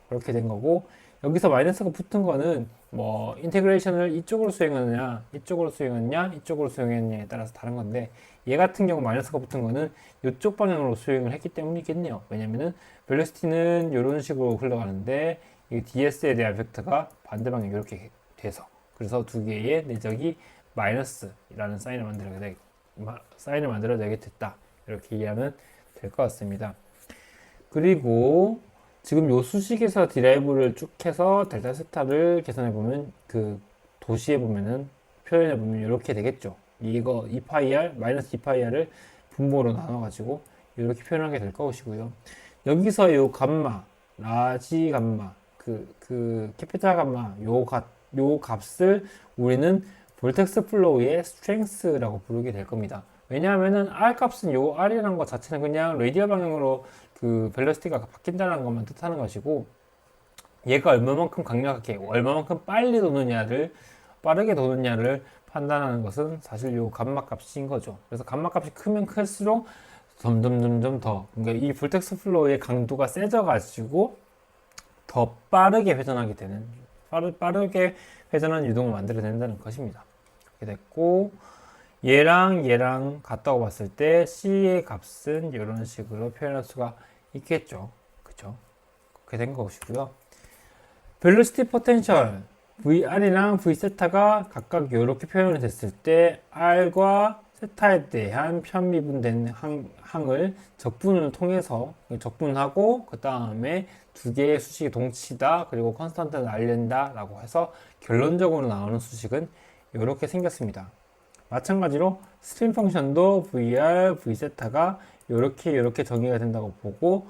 Speaker 1: 그렇게 된 거고, 여기서 마이너스가 붙은 거는 뭐 인테그레이션을 이쪽으로 수행하느냐, 이쪽으로 수행하느냐, 이쪽으로 수행했느냐에 따라서 다른 건데, 얘 같은 경우 마이너스가 붙은 거는 이쪽 방향으로 수행을 했기 때문이겠네요. 왜냐면은 벨로시티는 이런 식으로 흘러가는데 이 ds에 대한 벡터가 반대 방향 이렇게 돼서, 그래서 두 개의 내적이 마이너스라는 사인을 만들어내게 됐다. 이렇게 이해하면 될 것 같습니다. 그리고 지금 요 수식에서 디라이브를 쭉 해서 델타 세타를 계산해 보면, 그 도시에 보면은 표현해 보면 이렇게 되겠죠. 이거 2파이r 마이너스 2파이r을 분모로 나눠 가지고 이렇게 표현하게 될 것이고요. 여기서 요 감마, 라지 감마, 그 캐피탈 감마 요 값을 우리는 볼텍스 플로우의 스트렝스라고 부르게 될 겁니다. 왜냐하면은 R 값은 요 R이라는 것 자체는 그냥 레디얼 방향으로 그 벨로시티가 바뀐다는 것만 뜻하는 것이고, 얘가 얼마만큼 강력하게, 얼마만큼 빠르게 도느냐를 판단하는 것은 사실 요 감마 값인 거죠. 그래서 감마 값이 크면 클수록 점점 더, 그러니까 이 볼텍스 플로우의 강도가 세져가지고 더 빠르게 회전하게 되는, 빠르게 회전하는 유동을 만들어낸다는 것입니다. 이렇게 됐고, 얘랑 같다고 봤을 때 C의 값은 이런 식으로 표현할 수가 있겠죠. 그쵸? 그렇게 된 것이고요. 벨로시티 포텐셜 VR이랑 V세타가 각각 이렇게 표현이 됐을 때 R과 세타에 대한 편미분된 항을 적분을 통해서 적분하고, 그 다음에 두 개의 수식이 동치다 그리고 컨스턴트는 알린다 라고 해서 결론적으로 나오는 수식은 이렇게 생겼습니다. 마찬가지로 스트림 펑션도 VR, V세타가 이렇게 정의가 된다고 보고,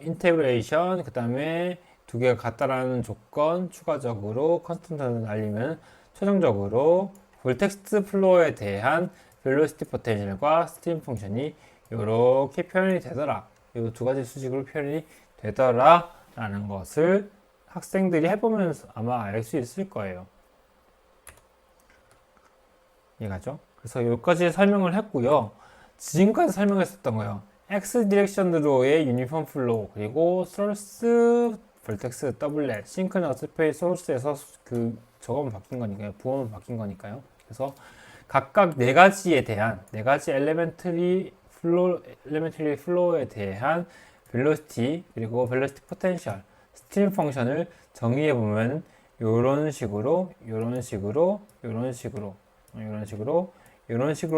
Speaker 1: 인테그레이션, 그 다음에 두 개가 같다라는 조건 추가적으로 컨스턴트를 알리면 최종적으로 볼텍스 플로어에 대한 벨로시티 포텐셜과 스트림 펑션이 이렇게 표현이 되더라. 이 두 가지 수식으로 표현이 되더라 라는 것을 학생들이 해보면서 아마 알 수 있을 거예요. 이해가죠? 그래서 여기까지 설명을 했고요. 지금까지 설명했었던 거예요. X 디렉션으로의 유니폼 플로우, 그리고 소스, 볼텍스, 더블렛, 싱크너스, 페이, 소스에서 그 저거만 바뀐 거니까요. 부호만 바뀐 거니까요. 그래서 각각 네 가지 엘레멘터리 플로우에 대한 벨로시티, 그리고 벨로시티 포텐셜, 스트림 펑션을 정의해 보면 이런 식으로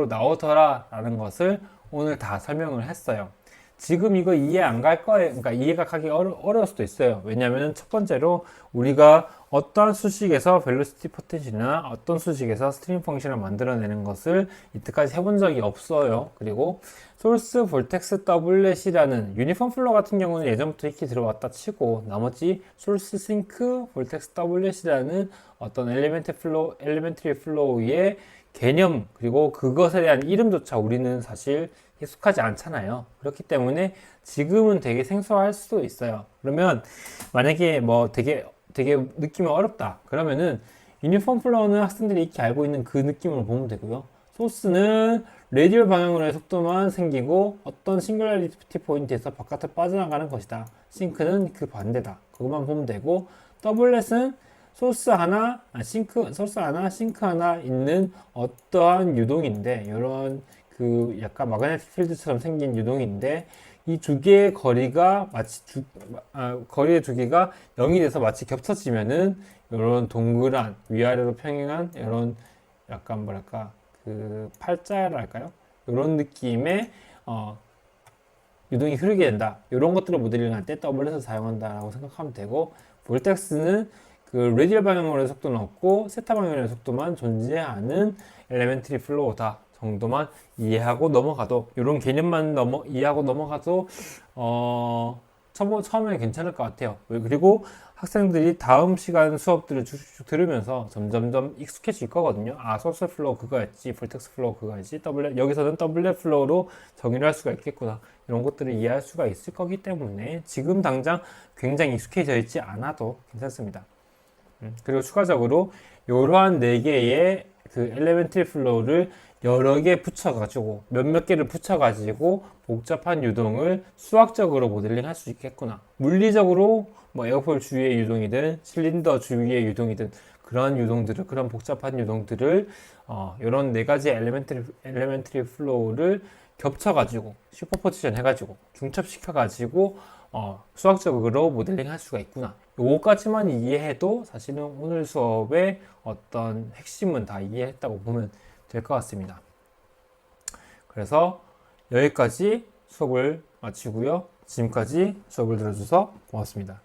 Speaker 1: 나오더라 라는 것을 오늘 다 설명을 했어요. 지금 이거 이해 안 갈 거예요. 그러니까 이해가 가기 어려울 수도 있어요. 왜냐하면 첫 번째로 우리가 어떠한 수식에서 벨로시티 포텐셜이나 어떤 수식에서 스트림 펑션을 만들어내는 것을 이때까지 해본 적이 없어요. 그리고 소스, 볼텍스, 더블렛이라는 유니폼 플로우 같은 경우는 예전부터 익히 들어왔다 치고, 나머지 소스, 싱크, 볼텍스, 더블렛이라는 어떤 엘리멘터리 플로우의 개념, 그리고 그것에 대한 이름조차 우리는 사실 익숙하지 않잖아요. 그렇기 때문에 지금은 되게 생소할 수도 있어요. 그러면 만약에 뭐 되게 느낌이 어렵다 그러면은 유니폼 플로우는 학생들이 익히 알고 있는 그 느낌으로 보면 되고요. 소스는 레디얼 방향으로의 속도만 생기고 어떤 싱글라리티 포인트에서 바깥으로 빠져나가는 것이다. 싱크는 그 반대다. 그것만 보면 되고, 더블렛은 소스 하나, 싱크 하나 있는 어떠한 유동인데, 이런 그 약간 마그네틱 필드처럼 생긴 유동인데, 이 두 개의 거리가 거리의 두께가 0이 돼서 마치 겹쳐지면은 이런 동그란 위아래로 평행한 이런 약간 뭐랄까 그 팔자랄까요? 이런 느낌의 유동이 흐르게 된다. 이런 것들을 모델링 할 때 더블렛을 사용한다라고 생각하면 되고, 볼텍스는 그 레디얼 방향으로의 속도는 없고 세타 방향으로의 속도만 존재하는 엘레멘터리 플로우다 정도만 이해하고 넘어가도, 이런 개념만 이해하고 넘어가도 처음에는 괜찮을 것 같아요. 그리고 학생들이 다음 시간 수업들을 쭉쭉 들으면서 점점점 익숙해질 거거든요. 아, 소스 플로우 그거였지, 볼텍스 플로우 그거였지, 여기서는 더블렛 플로우로 정의를 할 수가 있겠구나, 이런 것들을 이해할 수가 있을 거기 때문에 지금 당장 굉장히 익숙해져 있지 않아도 괜찮습니다. 그리고 추가적으로 이러한 4개의 그 엘레멘터리 플로우를 여러 개 붙여가지고 몇몇 개를 붙여가지고 복잡한 유동을 수학적으로 모델링 할 수 있겠구나. 물리적으로 뭐 에어폴 주위의 유동이든 실린더 주위의 유동이든 그런 유동들을, 그런 복잡한 유동들을 이런 네 가지 엘레멘트리 플로우를 겹쳐가지고 슈퍼포지션 해가지고 중첩시켜가지고 수학적으로 모델링 할 수가 있구나. 요거까지만 이해해도 사실은 오늘 수업의 어떤 핵심은 다 이해했다고 보면 될 것 같습니다. 그래서 여기까지 수업을 마치고요. 지금까지 수업을 들어주셔서 고맙습니다.